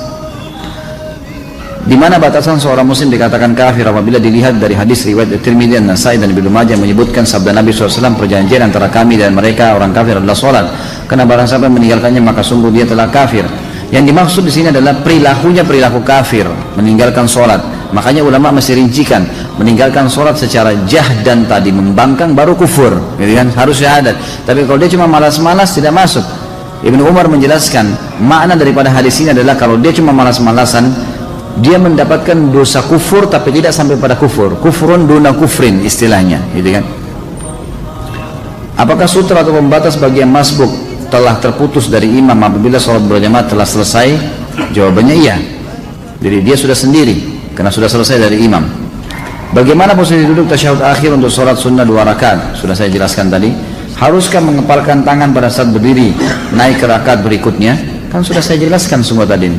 Di mana batasan seorang muslim dikatakan kafir? Apabila dilihat dari hadis riwayat Tirmidzi, An-Nasai dan Ibnu Majah menyebutkan sabda Nabi SAW, perjanjian antara kami dan mereka orang kafir adalah sholat. Karena barang siapa yang meninggalkannya maka sungguh dia telah kafir. Yang dimaksud di sini adalah perilakunya perilaku kafir, meninggalkan sholat. Makanya ulama masih rincikan, meninggalkan sholat secara jahdan tadi, membangkang, baru kufur, gitu kan? Harus syahadat. Tapi kalau dia cuma malas-malas, tidak masuk. Ibnu Umar menjelaskan makna daripada hadis ini adalah kalau dia cuma malas-malasan, dia mendapatkan dosa kufur tapi tidak sampai pada kufur. Kufrun duna kufrin istilahnya, gitu kan? Apakah sutra atau pembatas bagi yang masbuk telah terputus dari imam apabila sholat berjamaah telah selesai? Jawabannya iya. Jadi dia sudah sendiri karena sudah selesai dari imam. Bagaimana posisi duduk tasyahud akhir untuk sholat sunnah 2 rakaat? Sudah saya jelaskan tadi. Haruskah mengepalkan tangan pada saat berdiri naik ke rakaat berikutnya? Kan sudah saya jelaskan semua tadi.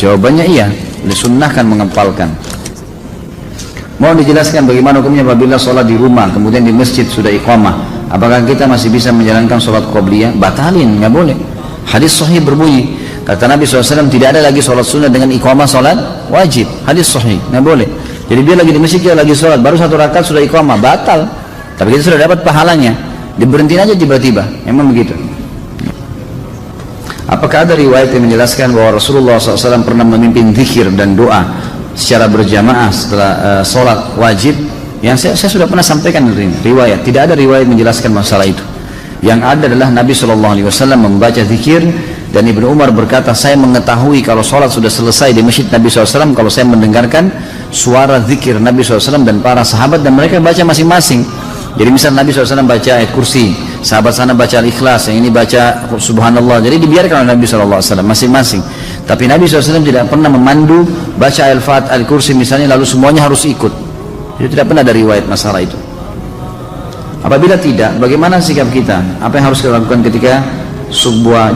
Jawabannya iya, disunnahkan mengepalkan. Mohon dijelaskan bagaimana hukumnya apabila sholat di rumah kemudian di masjid sudah iqamah, apakah kita masih bisa menjalankan sholat qobliyah? Batalin, nggak boleh. Hadis sahih berbunyi, kata Nabi SAW, tidak ada lagi sholat sunnah dengan iqamah sholat wajib. Hadis sahih, nggak boleh. Jadi dia lagi di masjid, dia lagi sholat, baru 1 rakaat sudah iqamah, batal. Tapi kita sudah dapat pahalanya, diberhentiin aja tiba-tiba, memang begitu. Apakah ada riwayat yang menjelaskan bahwa Rasulullah SAW pernah memimpin zikir dan doa secara berjamaah setelah sholat wajib? Yang saya sudah pernah sampaikan riwayat, tidak ada riwayat menjelaskan masalah itu. Yang ada adalah Nabi SAW membaca zikir, dan Ibnu Umar berkata, saya mengetahui kalau sholat sudah selesai di masjid Nabi SAW kalau saya mendengarkan suara zikir Nabi SAW dan para sahabat, dan mereka baca masing-masing. Jadi misal Nabi SAW baca ayat kursi, sahabat sana baca al-ikhlas, yang ini baca subhanallah, jadi dibiarkan oleh Nabi SAW masing-masing. Tapi Nabi SAW tidak pernah memandu baca al-fat, al-kursi misalnya lalu semuanya harus ikut. Jadi tidak pernah ada riwayat masalah itu. Apabila tidak, bagaimana sikap kita? Apa yang harus kita lakukan ketika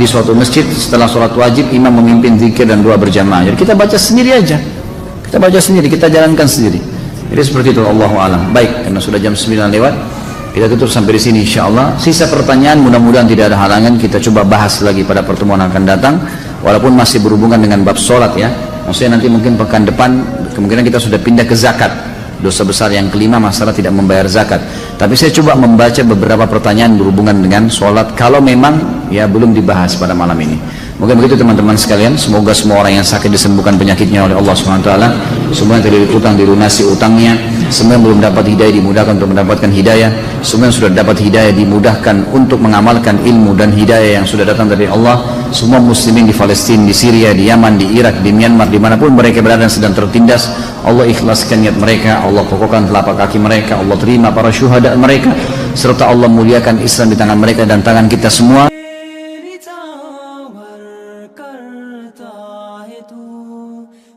di suatu masjid setelah sholat wajib imam memimpin zikir dan doa berjamaah? Jadi kita baca sendiri aja, kita baca sendiri, kita jalankan sendiri. Jadi seperti itu, Allahu a'lam. Baik, karena sudah jam 9 lewat, kita tutup sampai di sini insyaallah. Sisa pertanyaan mudah-mudahan tidak ada halangan kita coba bahas lagi pada pertemuan akan datang, walaupun masih berhubungan dengan bab sholat ya. Maksudnya nanti mungkin pekan depan kemungkinan kita sudah pindah ke zakat. Dosa besar yang kelima masalah tidak membayar zakat. Tapi saya coba membaca beberapa pertanyaan berhubungan dengan sholat kalau memang ya belum dibahas pada malam ini. Mungkin begitu teman-teman sekalian, semoga semua orang yang sakit disembuhkan penyakitnya oleh Allah SWT, semua yang terlilit utang dilunasi utangnya, semua yang belum dapat hidayah dimudahkan untuk mendapatkan hidayah, semua yang sudah dapat hidayah dimudahkan untuk mengamalkan ilmu dan hidayah yang sudah datang dari Allah. Semua muslimin di Palestina, di Syria, di Yaman, di Irak, di Myanmar, dimanapun mereka berada dan sedang tertindas, Allah ikhlaskan niat mereka, Allah pokokkan telapak kaki mereka, Allah terima para syuhada mereka, serta Allah muliakan Islam di tangan mereka dan tangan kita semua.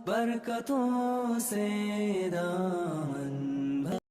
बरकतों से